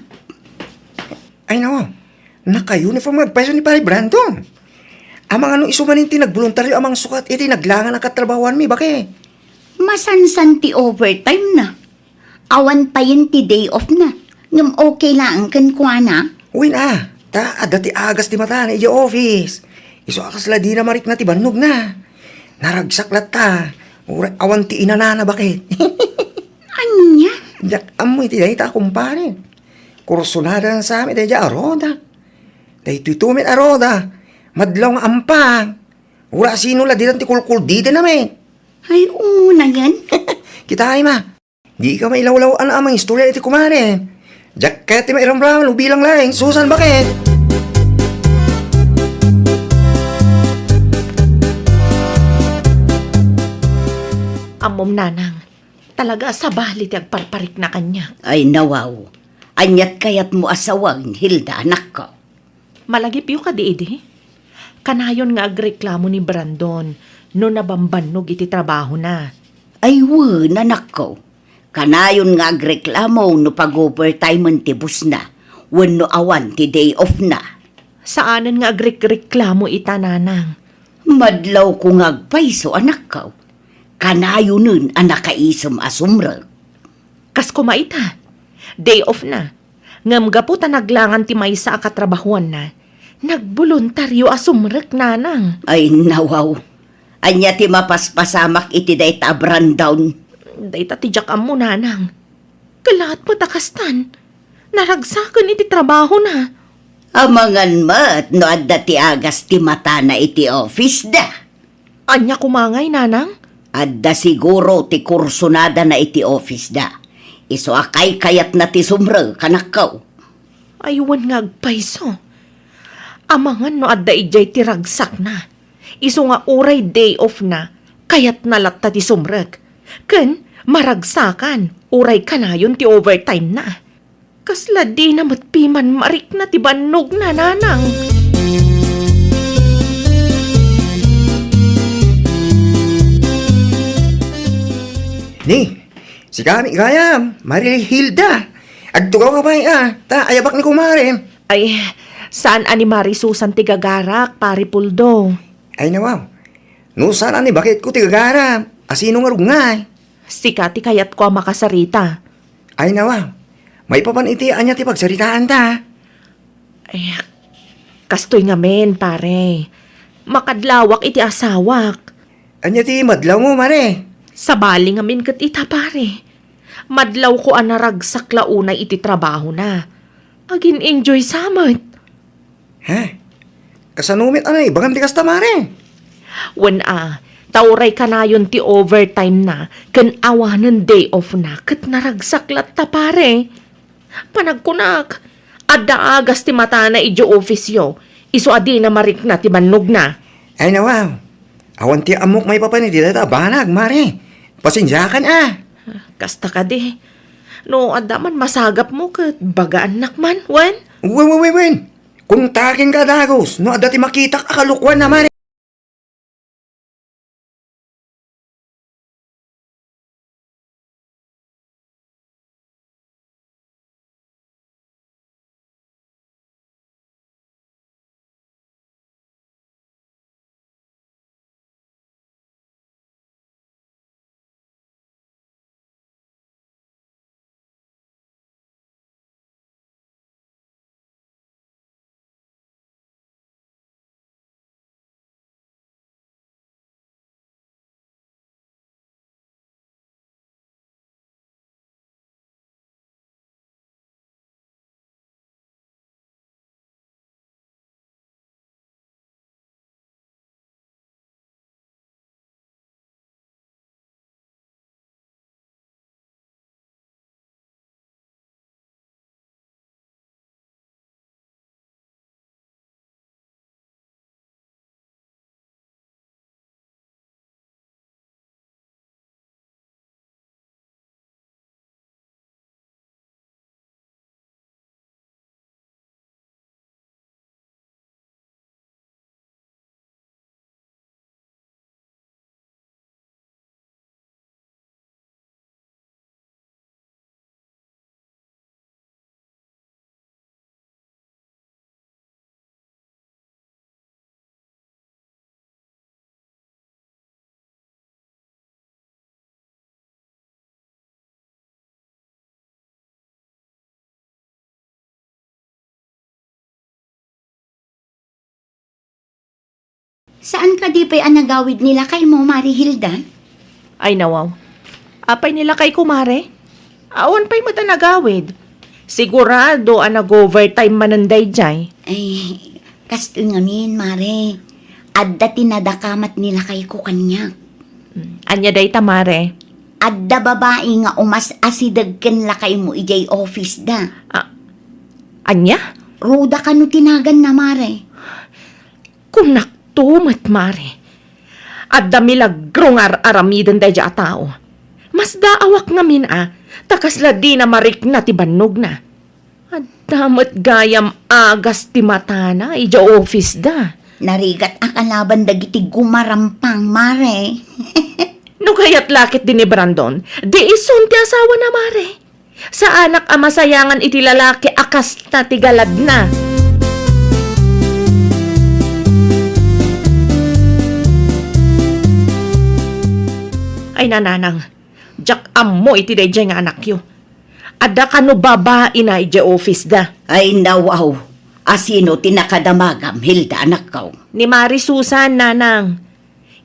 Ay nawa, naka-uniform magpaiso ni pare Brandon. Amang ano isumanin ti nagboluntaryo amang sukat iti naglangan ang katrabawan mi, bakit? Masansan ti overtime na. Awan pa yun ti day off na. Ngam okay lang kan kuana. Uy na, dati agas ti mata na iya office. Iso akasla di na marik na ti bannog na. Naragsaklat ta. Awan ti inanana, bakit? Anya? Jak amoy ti dahi ta kumpare. Kursunada na sa amin dahi aroda. Dahi tuitumit aroda. Madlaw nga ampang. Ura sino la ditan ti kulkul di din namin. Ay, una yan. Kita ay ma. Di ka mailawlaw ang amang istorya iti kumare. Jak kaya ti mairamraman ubilang laing. Susan, bakit? Amom nanang, talaga sa balit yung parparik na kanya. Ay, nawaw. Anyat kayat mo asawang, Hilda, anak ko. Malagip yung kadiidi. Kanayon nga agreklamo ni Brandon no nabambanog iti trabaho na. Ay, anak ko. Kanayon nga agreklamo no pag-overtime ti bus na. Wano awan ti day off na. Saanan nga agreklamo ita nanang? Madlaw ko nga agpaiso, anak ko. Kanayo nun ang nakaisam asumra. Kas kumaita. Day off na. Ngam gaputa naglangan ti maysa a katrabahuan na. Nagboluntaryo asumrek nanang. Ay nawaw. Anya ti mapaspasamak iti day tabran down. Dayta ti jakam mo nanang. Kalaat mo takastan. Naragsakan iti trabaho na. Amangan mat no adda ti agas ti mata na iti office da. Anya kumangay nanang? Adda siguro ti kursunada na iti office da. Iso akay kayat na ti sumra kanakaw. Aywan nga agpaiso. Amangan no adda ijay ti ragsak na. Iso nga uray day off na. Kayat nalat ta ti sumrek. Ken maragsakan. Uray kanayon ti overtime na. Kasla di na matpiman marik na ti bannog na nanang. Ni, si kami gayam, Marilhilda. Agtugaw ka ba ta ayabak ni kumare. Ay, saan ani Marisusan ti gagarak, pari Puldo? Ay nawaw, no saan ani bakit ko tigagara, asino nga rugngay. Sika ti kayat ko makasarita. Ay nawaw, may papaniti anya ti pagsaritaan ta. Ay, kastoy nga men, pare. Makadlawak iti asawak. Anya ti madlaw mo, mare. Sa bali nga min kat ita, pare. Madlaw ko anaragsak launay iti trabaho na. Agin enjoy samot. Ha? Kasanumit anay, bagan ti kasta, mare. When tauray ka na yun ti overtime na, kan awanan day off na, kat naragsak ta, pare. Panagkunak, adda agas ti mata na ijo ofisyo, iso adi na marik na ti bannog na. Ay nawaw, awan ti amok may papaniti data banag, mare. Pasensyakan Kasta ka di. No, adda man masagap mo kat bagaan nakman, wen? Wen. Kung takin ka dagos, no adda ti makita akalukwan na, mare. Saan ka di pa'y anagawid nila kay mo, Marihilda? Ay nawaw. Apay nila kay kumare? Awan pa'y matanagawid. Sigurado nag-overtime mananday jay. Ay, kasto nga min, Mare. Adda tinadakamat nila kay ko kanya. Anya day tamare. Adda babae nga umas asidagkan la kay mo ijay office da. Anya? Roda ka no tinagan na, Mare. Kung naktumat, mare. At damilagrong aramidan day a tao. Mas daawak ngamin takasla di na marik na ti bannog na. At damat gayam agas ti mata na, ija office da. Narigat akalaban dagiti gumarampang, Mare. No kaya't lakit din ni Brandon, di isun ti asawa na, mare. Sa anak masayangan iti lalaki akas na ti galad na. Ay Ay nananang, jak ammo iti dayjay nga anak yo. Ada ka no babae na iti office da. Ay nawaw, asino tinakadamagam, Hilda anak ko. Ni Mari Susan, nanang.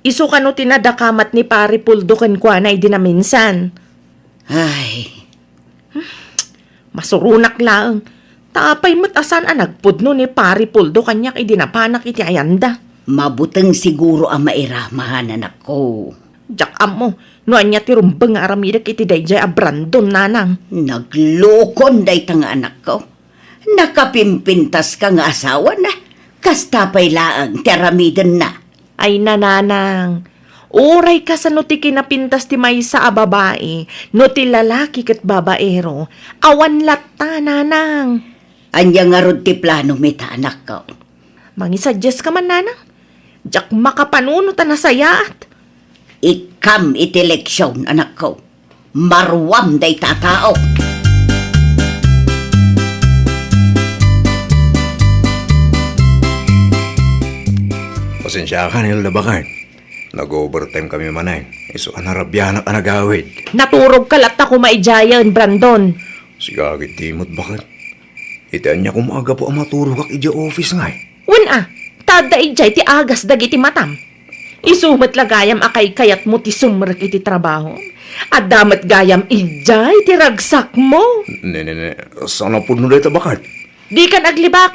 Isu ka no tinadakamat ni Pari Puldo ken kwa na idinaminsan. Ay, Masurunak laeng. Tapay mo't asan nagpudno ni Pari Puldo kanyak idinapanak iti ayanda. mabuteng siguro ang mairamahan anak ko. Jak amo, no anya ti rumbeng nga aramidak iti dayjay a Brandon, nanang. Naglokon day tanga anak ko. Nakapimpintas ka nga asawa na. Kastapay laang teramiden na. Ay nananang, uray ka sa no ti kinapintas ti maysa a babae, no ti lalaki ket babaero, awan latta, nanang. Anya nga rod ti plano mita anak ko. Mangisadjust ka man, nanang. Jak makapanuno ta nasayaat. Ikam iti leksyon anak ko. Marwam day tatao. Pasensya ka, Hilda Bakay. Nag-overtime kami manay. Iso anarabyanak ka nagawid. Naturog ka latta ko maijayan, Brandon. Sigagit timot bakit? Itaan niya kung maaga po ang maturo kak ija office nga eh. Wen tada ijay ti agas dagiti matam. Isumat lagayam akay kayat mo ti sumrek iti trabaho. At damat gayam ijay ti ragsak mo. Ne, sana po nulit bakit? Di ka naglibak.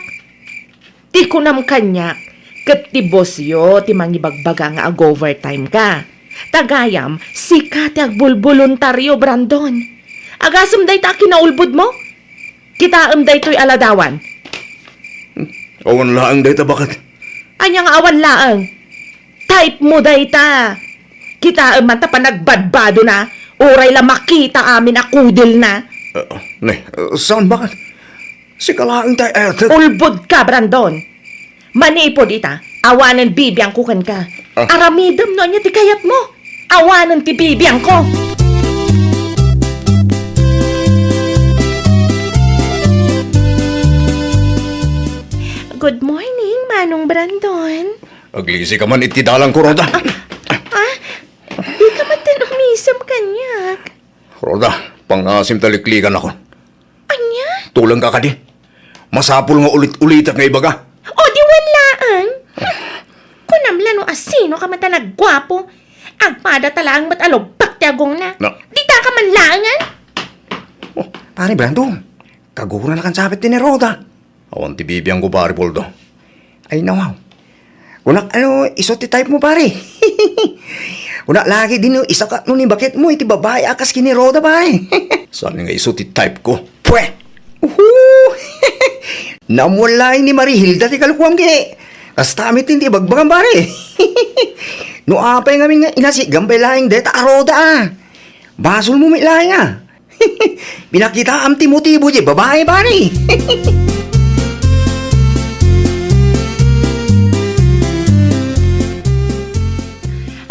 Ti kunam kanyak. Ket ti boss yo ti mangibagbaga nga ag-overtime ka. Tagayam, sika ti agbulboluntaryo, Brandon. Agasam day ta kinaulbod mo? Kitaam day to'y aladawan. Awan laang data bakit? Anya nga awan laang. Type mo day ta. Kitaam man ta pa nagbadbado na. Uray la makita amin akudil na. Saan bakit? Si kalaang tayo Ulbod ka, Brandon. Manipod ita, awanan bibiyang kukan ka. Aramidam no niya ti kayat mo. Awanan ti bibiyang ko. Good morning, Manong Brandon. Aglisi ka man itidalang ko, Roda. Di ka man din umisam kanyak. Roda, pangasim taliklikan ako. Anya? Tulang ka di. Masapul nga ulit-ulitak nga ibaga. O di walaan. Kunamla no asino ka man nagwapo. Agpada talaang matalog paktiagong na. No. Di ta ka man laangan. Pare Brandon, kagura na kan sabit din ni Roda. Awan ti bibiyang ko, pare Poldo. Ay nawaw. Kunak iso ti type mo pare. Kunak lagi din yung isa ka nun bakit mo iti babae akas kini Roda pare. Saan nga iso ti type ko? Pwe! Namulay ni Marihilda ti kalukuam ki. Kastamit hindi bagbagan pare. No apay ngamin nga inasi gambay laing deta Roda. Basol mo may laing ah. Pinakita am ti motibo di babae pare.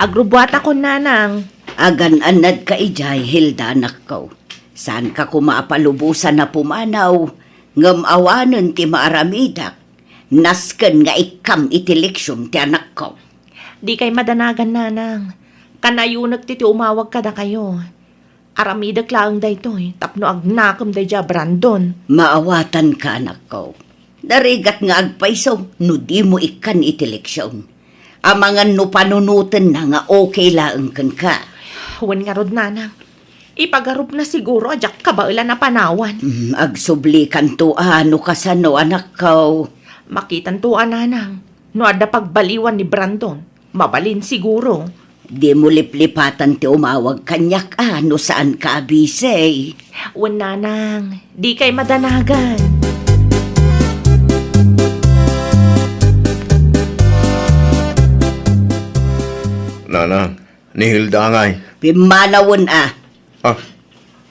Agrubuat ako, nanang. Agan-anad ka ijay, Hilda anak ko. Saan ka kumaapalubusan na pumanaw? Ngam awanan ti maaramidak. Nasken nga ikam iti leksyon ti anak ko. Di kay madanagan, nanang. Kanayunag ti umawag ka na kayo. Aramidak laang daytoy. Tapno agnakam dayja, Brandon. Maawatan ka anak ko. Darigat nga agpaiso, no di mo ikan iti leksyon. Amangan no panunutan na nga okay laang kan ka. Huwan nga rod, nanang. Ipagarup na siguro, ajak kabailan na panawan. Agsubli kan to ano kasano anak ko. Makitan to, nanang. No ada pagbaliwan ni Brandon. Mabalin siguro. Di mo liplipatan ti umawag kanyak ano saan ka abisay. Huwan, nanang. Di kay madanagan. Nanang, ni Hilda ngay. Pimanawon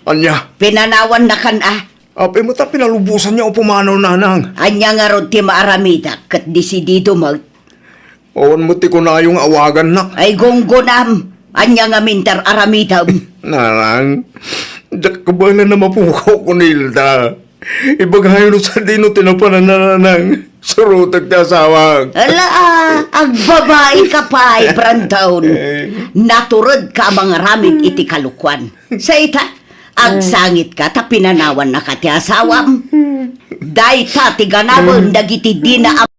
Anya, Pinanawan na kan api mo ta pinalubusan niya o pumanaw, nanang. Anya nga rod ti maaramida kat disidido mag. Awan mo ti ko na yung awagan nak. Ay gonggonam. Anya nga minter aramidam. Nanang, dak ka ba na mapukaw ko ni Hilda? Ibagayon sa dino tinapanan na ng surutag ti asawang. Ala, ang babae ka pa ay Brandon. Naturod ka mga ramig iti kalukwan. Sa ita, agsangit ka ta pinanawan na ka ti asawam. Day ta ti ganabon dagiti di na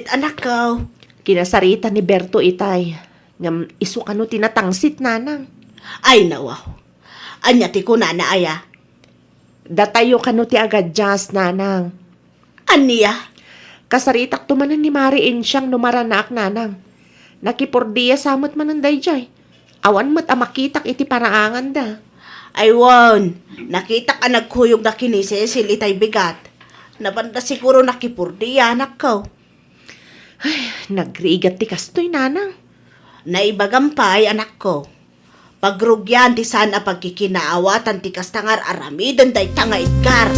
Janet, anak ko. Kinasarita ni Berto itay. Ngam isu kano tinatangsit nanang. Ay, nawaw. Anya ti ko na aya. Datayo kano ti agad jazz nanang. Aniya? Kasaritak tumanan ni Mari Insyang numaranak nanang. Nakipurdiya samot mananday jay. Awan mo't amakitak iti paraangan da. Ay, won. Nakita ka nagkuyog na kinisesil itay bigat. Nabanda siguro nakipurdi, anak ko. Nagrigat ti kastoy nanang. Naibagampay, anak ko. Pagrugyan ti sana pagkikinaawatan ti kastangar aramidon day tanga Edgar.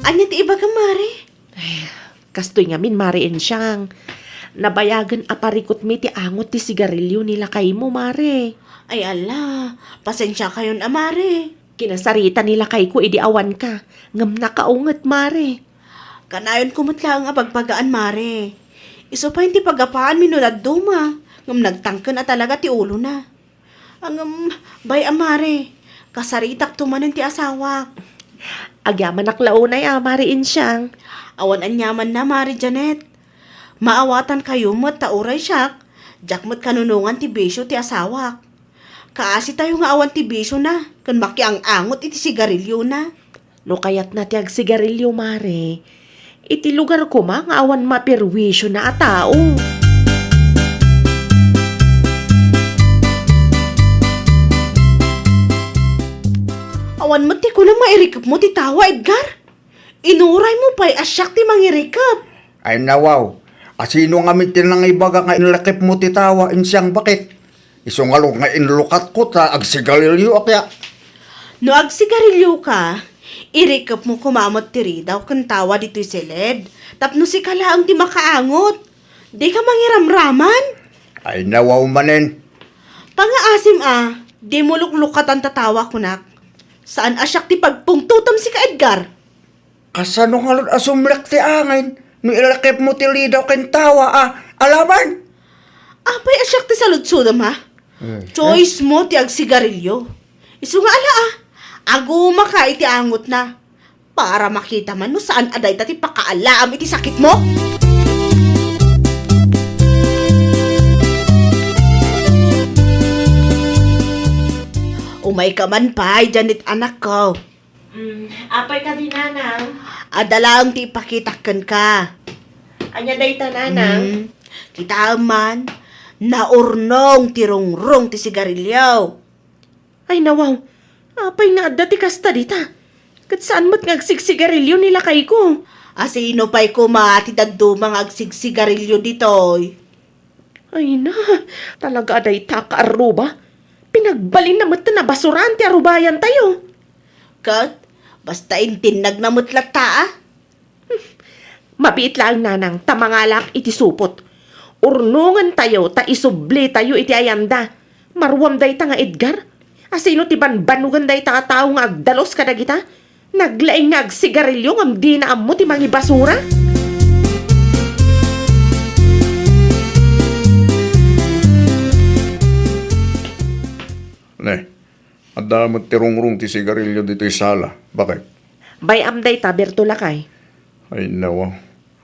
Anya ti iba ka, Mari? Kastoy nga min Mari Insyang. Nabayagan aparikot mi ti angot ti sigarilyo nila kay mo, Mare. Ay ala, pasensya kayon, Mari. Kinasarita nila kay ko idi awan ka. Ngam nakaungat, Mare. Kanayon kumutla nga pagpagaan, Mari. Iso pa hindi pagapaan minulad duma. Ngam nagtangken na talaga ti ulo na. Ang bay, Mari. Kasaritak tumanin ti asawak. Agyaman naklaunay Mari Insyang. Awan anyaman na, Mari Janet. Maawatan kayo mo't tauray siyak. Jak mo't kanunungan ti bisyo ti asawak. Kaasi tayo nga awan ti bisyo na. Kan maki ang angot iti sigarilyo na. No kayat na ti agsigarilyo, Mare. Iti lugar ko nga awan mapirwisyo na a tao. Awan mo ti ko lang mairikap mo ti tawa, Edgar. Inuray mo pa'y asyak ti mangirikap. Ay nawaw. Asino nga mitin lang ibaga nga inlakip mo titawa insyang bakit? Isungalo nga inlukat ko ta agsigalilyo akya. No agsigarilyo ka, irikap mo kumamot ti ridaw kung tawa dito'y silid. Tapno si kalaang ti makaangot. Di ka mangiramraman. Ay nawaw manen. Pangaasim di mo luklukat ang tatawa kunak. Saan asyak ti pagpungtutom si ka Edgar? Kasano nga lud asumlak ti angin? No ilakip mo ti lidaw ken tawa alaman. Apay asyak ti saludsudam ha? Choice mo ti agsigarilyo. Isu nga ala aguma ka iti angot na. Para makita man no saan aday ti pakaalaam iti sakit mo. Umay ka man pa, Janet anak ko. Apay ka din, nanang. Adalang ti ipakitakan ka. Anya day ta, nanang. Kita man, naurnong ti rongrong ti sigarilyo. Ay nawaw. Apay na adda ti kasta dita. Kat saan mo't ngagsigsigarilyo nila kay ko? Asino pa'y kumati dadumang agsigsigarilyo ditoy. Ay na, talaga aday ta ka aruba. Pinagbalin na mo't na basuran ti arubayan tayo. Kat, basta intinag na mutlat ta Mabiit lang nanang, tamangalak iti supot. Urnungan tayo, ta isubli tayo iti ayanda. Marwam day ta nga Edgar. Asino ti banbanugan day ta tao nga agdalos kada kita. Naglaing nga agsigarilyo ngam di na ammo ti mangi basura. Ne, adda mo ti rongrong ti sigarilyo dito'y sala. Bakit? Bayam day ta bertulakay. Ay nawaw.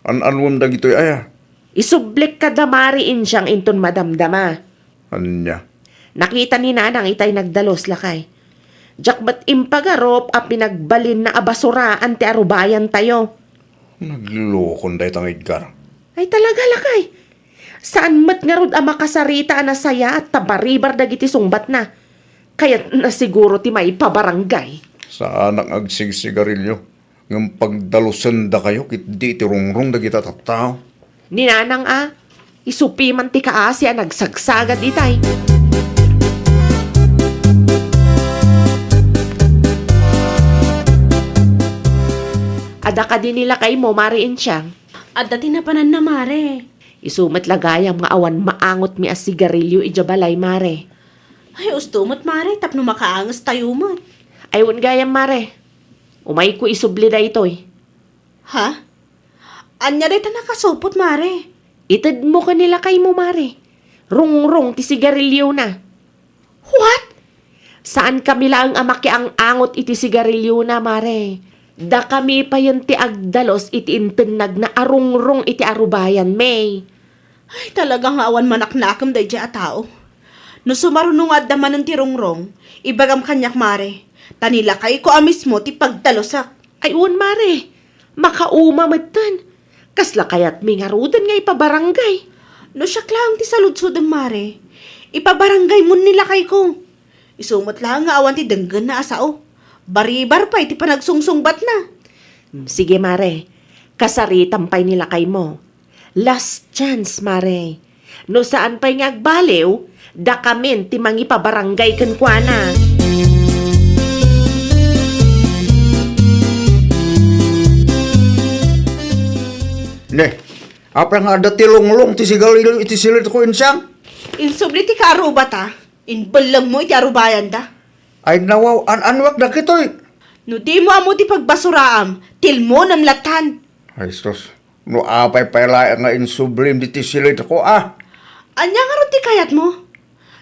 An-anwam dagito'y aya. Isublik ka damari insyang inton madamdama. Anya. Nakita ni nanang itay nagdalos lakay. Jakbat impagarop a pinagbalin na abasura anti arubayan tayo. Naglulokon day tang Edgar. Ay talaga lakay. Saan mat nga rod ang makasarita na saya at tabaribar dagiti sungbat na. Kaya't na siguro ti may pabarangay. Sa anak agsigsigarilyo. Ng pagdalusan da kayo, kit di ti rongrong dagita tattao. Ninanang isupi man ti kaasi a nagsagsagad itay. Ada ka din nila kay mo, mariin siyang. At dati na panan na, Mare. Isumat lagayam nga awan maangot mi as sigarilyo ijabalay, Mare. Ay, ustumot, Mare. Tapno makaangas tayo mo. Aywan gayam, Mare. Umay ko isubli da itoy. Ha? Anya rin ta nakasupot, Mare. Itad mo kanila kay mo, Mare. Rung-rung ti sigarilyo na. What? Saan kami lang amaki ang angot iti sigarilyo na, mare? Da kami pa yan ti agdalos iti intinag na arungrong iti arubayan, May. Ay, talagang awan manaknakam day a tao. No sumarunong at daman ng tirongrong, ibagam kanyak mare. Tanila kay ko mismo ti pagdalosak. Ay, un, mare. Makauma matan. Kasla kayat may ngarudan nga ipabarangay. No siya lang ti saludsudang mare. Ipabarangay mo nila kay ko. Isumot lang nga awan ti denggan na asao. Baribar pa iti panagsungsungbat na. Sige, mare. Kasaritan pa'y nilakay mo. Last chance, mare. No saan pa'y ngagbaliw, da kamin ti mangi pabarangay kankwana. Ne, apa nga ada tilong-long ti sigalilo iti silit ko insang? Insubli ti karuba ta. Inbalang mo iti arubayan da. Ay nawaw, anwak na kitoy. No di mo amo ti pagbasuraam, til mo namlatan. Ay sos, no apay pala nga insublim di ti silit ko Anya nga ron ti kayat mo?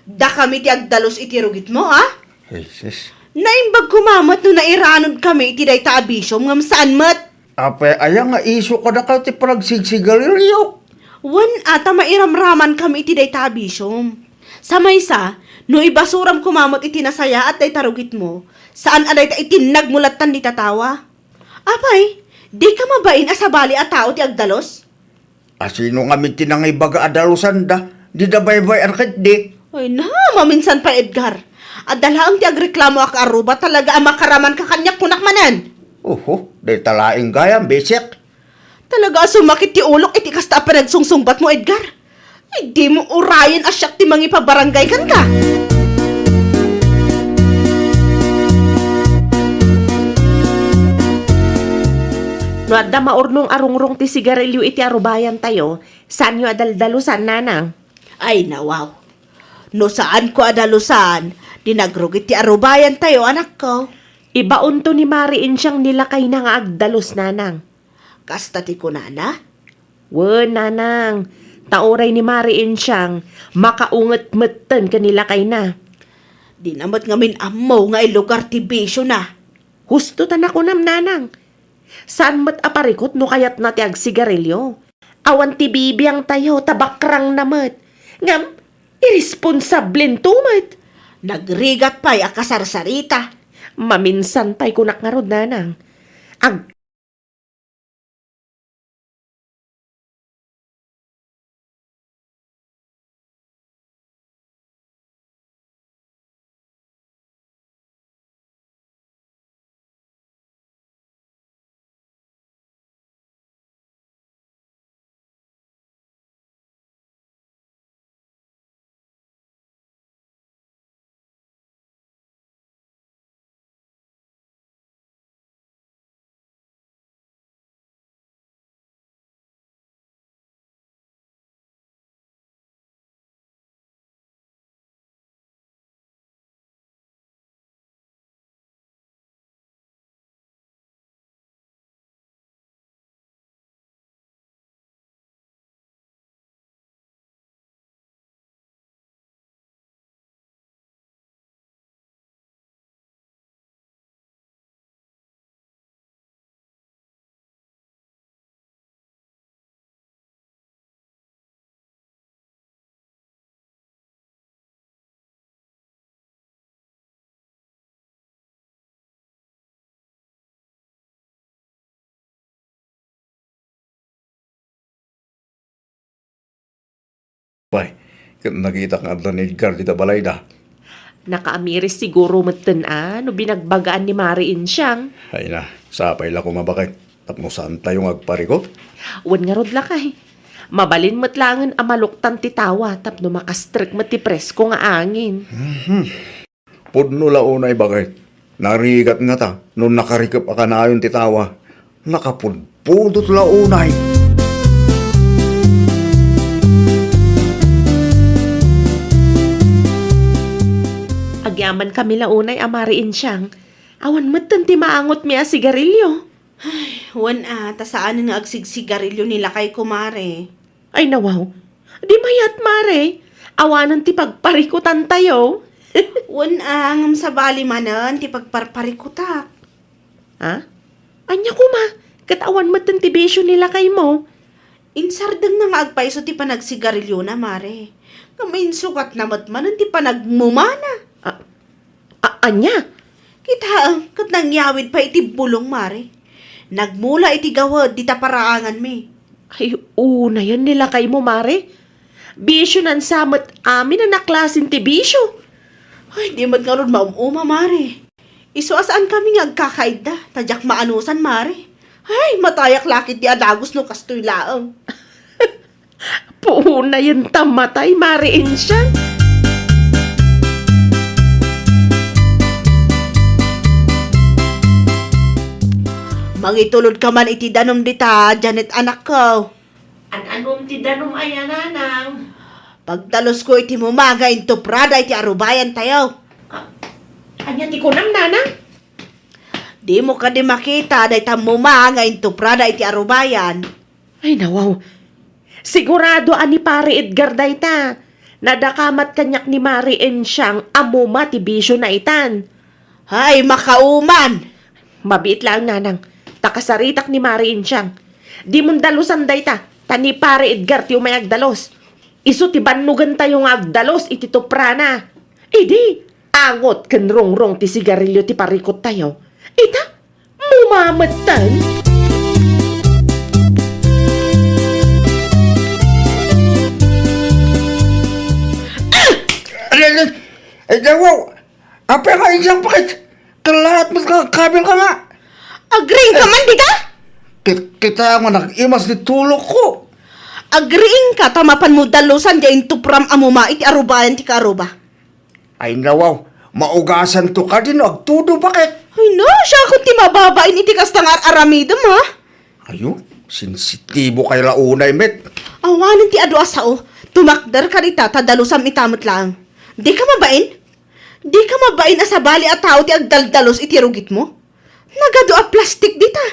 Da kami ti agdalos iti rugit mo, ha? Ay sis. Naimbag kumamat no nairanod kami iti day ta abisyom ngam saan mat. Apay ayang nga iso ka na ka ti panagsigsigalilyo. Wan ata mairamraman kami iti day ta abisyom. Sa maysa, no ibasuram kumamot iti nasaya at day tarugit mo, saan aday ta itinag mulatan di tatawa? Apay, di ka mabain asabali at tao ti agdalos? Asino nga min tinangay baga adalusan da, di da baybay ang di. Ay na, maminsan pa Edgar. Adalaang ti agreklamo ak aruba talaga ang makaraman ka kanyak kunak manan. Oho, day talaing gayam, besek. Talaga sumakit ti ulok iti kasta pa nagsungsungbat mo Edgar. Ay di mo urayan asyak ti mangi pabarangay kan ka. No adda maurnong arungrong ti sigarilyo iti arubayan tayo, saan nyo adaldalusan, nanang? Ay nawaw. No saan ko adalusan, dinagrugit ti arubayan tayo anak ko. Ibaon to ni Mariin siyang nilakay na nga agdalos, nanang. Kasta ti kunana? Wen, nanang. Tauray ni Mariin siyang makaunget-metten kanilakay na. Di namat ngamin amaw nga ilugar ti bisyo na. Husto tan ako nam, nanang. Saan mat aparikot no kayat na ti agsigarilyo? Awan ti bibiyang tayo, tabakrang namat. Ngam, irresponsableng tumat. Nagrigat pa'y akasarsarita. Maminsan pa'y kunak nga rod, nanang. Bay, nakita ka nga ni Edgar di da balay da. Nakaamiris siguro maten no binagbagaan ni Mariin siyang. Ay na, sapay la ko mabakit. Tapno saan tayong agparikot? Wan nga rod lakay. Mabalin matlangan amaluktan ti tawa tapno makastrik mati presko nga angin. Pudno launay bakit. Narigat nga ta, nung nakarikap ka na ayon ti tawa. Nakapudpudot launay. Agyaman kami launay amariin siyang. Awan matan ti maangot mi a sigarilyo. Wan ata saan nga agsigsigarilyo nila kay kumare. Ay nawaw, di mayat mare. Awanan ti pagparikutan tayo. Wanang sa bali manan, ti pagparparikutak. Ha? Anya ko ma, katawan matantibisyo nila kay mo. Insardeng na nga agpaiso ti panagsigarilyo na, Mare. Kamain sukat na matmanan ti panagmumana. Anya? Kita, kat nangyawid pa iti bulong, Mare. Nagmula iti gawad, di taparaangan mi. Ay, una yan nila kay mo, Mare. Bisyo nan samat amin na naklasin ti bisyo. Ay, di man nga ron maumuma, Mare. Iso asaan kami nga agkakaid da, tadyak maanusan, Mare. Ay, matayak lakit di adagos no kastoy laang. Puuna yan tamatay, Mare Insya. Mangitulod ka man iti danom dita, Janet anak ko. An-anom ti danom ay ananang. Pagtalos ko iti mumaga into Prada iti arubayan tayo. Anya ti kunam nanang? Di mo ka di makita dahi mumaga into Prada iti arubayan. Ay nawaw. Sigurado ani pare Edgar dayta. Nadakamat kanyak ni Mari Ensyang amuma ti bisyo na itan. Hay, makauman! Mabit lang nanang. Takasaritak ni Mari Ensyang. Di mong dalusan dayta. Tani pare Edgar ti umayag dalos. Isu ti banugan tayo nga agdalos iti tuprana. Idi, angot ken rongrong ti sigarilyo ti parikot tayo. Ita, mumamatan. Ay, dawaw! Apa ka isang pakit? Kalahat mo kabil ka nga! Agreeing ka man, di ka? Kita nga nag-imas di tulog ko! Agreeing ka, tamapan mo dalusan di into pram amuma iti arubayan ti karuba. Ay, nawaw! Maugasan to ka din, agtudo bakit? Ay no, siya kung ti mababain iti kastang aramidam ha. Ayun, sensitibo kay launay, met. Awanan ti adu asao, tumakdar ka rita, tadalusam itamot lang. Di ka mabain? Di ka mabain asabali at tao ti agdaldalos iti rugit mo? Nagado a plastik dita.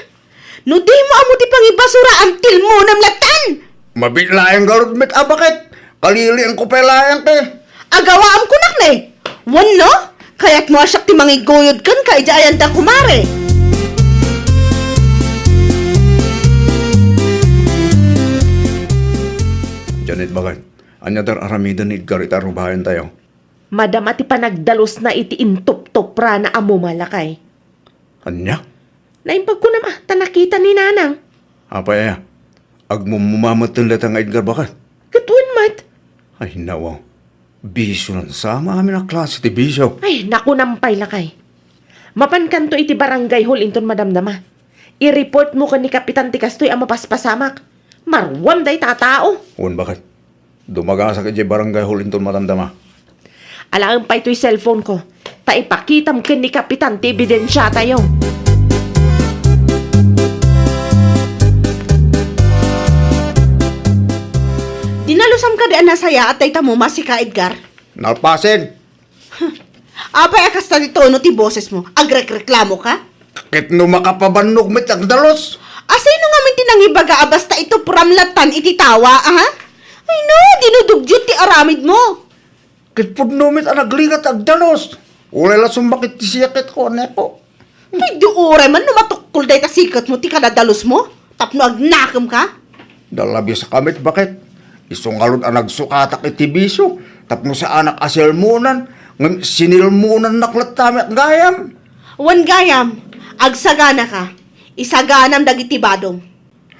No di mo amo ti pangibasura ang tilmo ng latan. Mabilayang garod, met, bakit? Kalili ang kupelayang te. Agawaam ko nak na eh. Wan no? Kaya't mo asyak ti mangiguyod kan kay jayan ta kumare. Janet, bakit? Anya dar aramida ni Edgar itarubahan tayo. Madama ti panagdalos na iti intop-topra na amuma lakay. Anya? Naimpag ko naman, tanakita ni nanang. Apa ya? Agmumamatan letang Edgar, bakit? Katuan mat. Ay, nawaw. Bisyo lang sama amin ang klase ti bisyo. Ay, naku nampay lakay. Mapankanto iti barangay hall inton madamdama. I-report mo ka ni Kapitan Tikastoy ang mapaspasamak. Marwam day tatao. Un, bakit? Dumagasa ka dyan barangay hall inton matandama. Alaan pa ito'y cellphone ko. Ta ipakitam ka ni Kapitan ti ebidensya tayo. Dinalusam ka di anasaya at tayta mo masika Edgar. Nalpasin! Apay akas ta dito no ti boses mo. Agrek-reklamo ka? Kakit no makapabannog met ang dalos! Asay no nga min tinangibaga basta ito pramlatan iti tawa, aha? Ay no, dinudugyot ti aramid mo. Kit pudno met ang nagligat ang dalos! Ulay la sumbakit ti siyakit ko, neko. Ay duure man numatukol day ta sikat mo ti kadadalos mo. Tapno agnakam ka. Dalabi sa kamit, bakit? Isungalod ang nagsukatak iti bisyo. Tapno sa anak asilmunan. Sinilmunan naklat tami at gayam. Wan gayam, agsagana ka. Isaganam dagiti badong.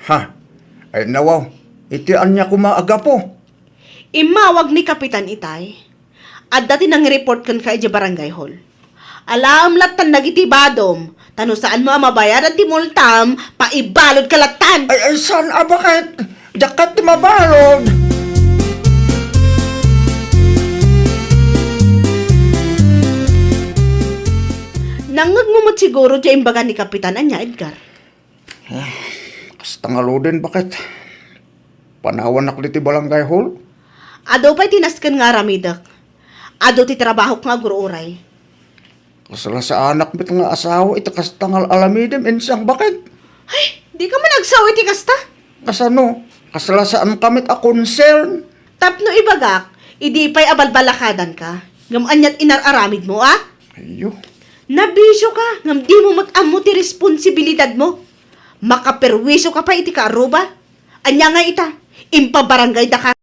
Ha? Ay nawaw. Itian niya kumaaga po. Imawag ni Kapitan Itay. At dati nang report kan ka iti barangay hall. Alam latan dagiti badom. Tano saan mo mabayaran ti multam, paibalod ka latan. Ay, saan bakit? Jakat ti mabalod! Nangagmumot siguro di imbaga ni Kapitan anya, Edgar. Kastangalo din, bakit? Panawan nakli ti barangay hall? Ado pa'y tinaskan nga ramidak. Ado ti trabaho nga guruuray. Kasala sa anak mit nga asawa, ito kastangal alamidem, insang bakit? Ay, di ka man nagsawi ti kasta. Kasano? Kasala saan kamit a concern? Tapno ibagak, idi pa'y abalbalakadan ka. Ngam anyat inararamid mo, ah? Ayo. Nabisyo ka, ngam di mo matamo ti responsibilidad mo. Makaperwisyo ka pa iti kaaruba. Anya nga ita, impabarangay da ka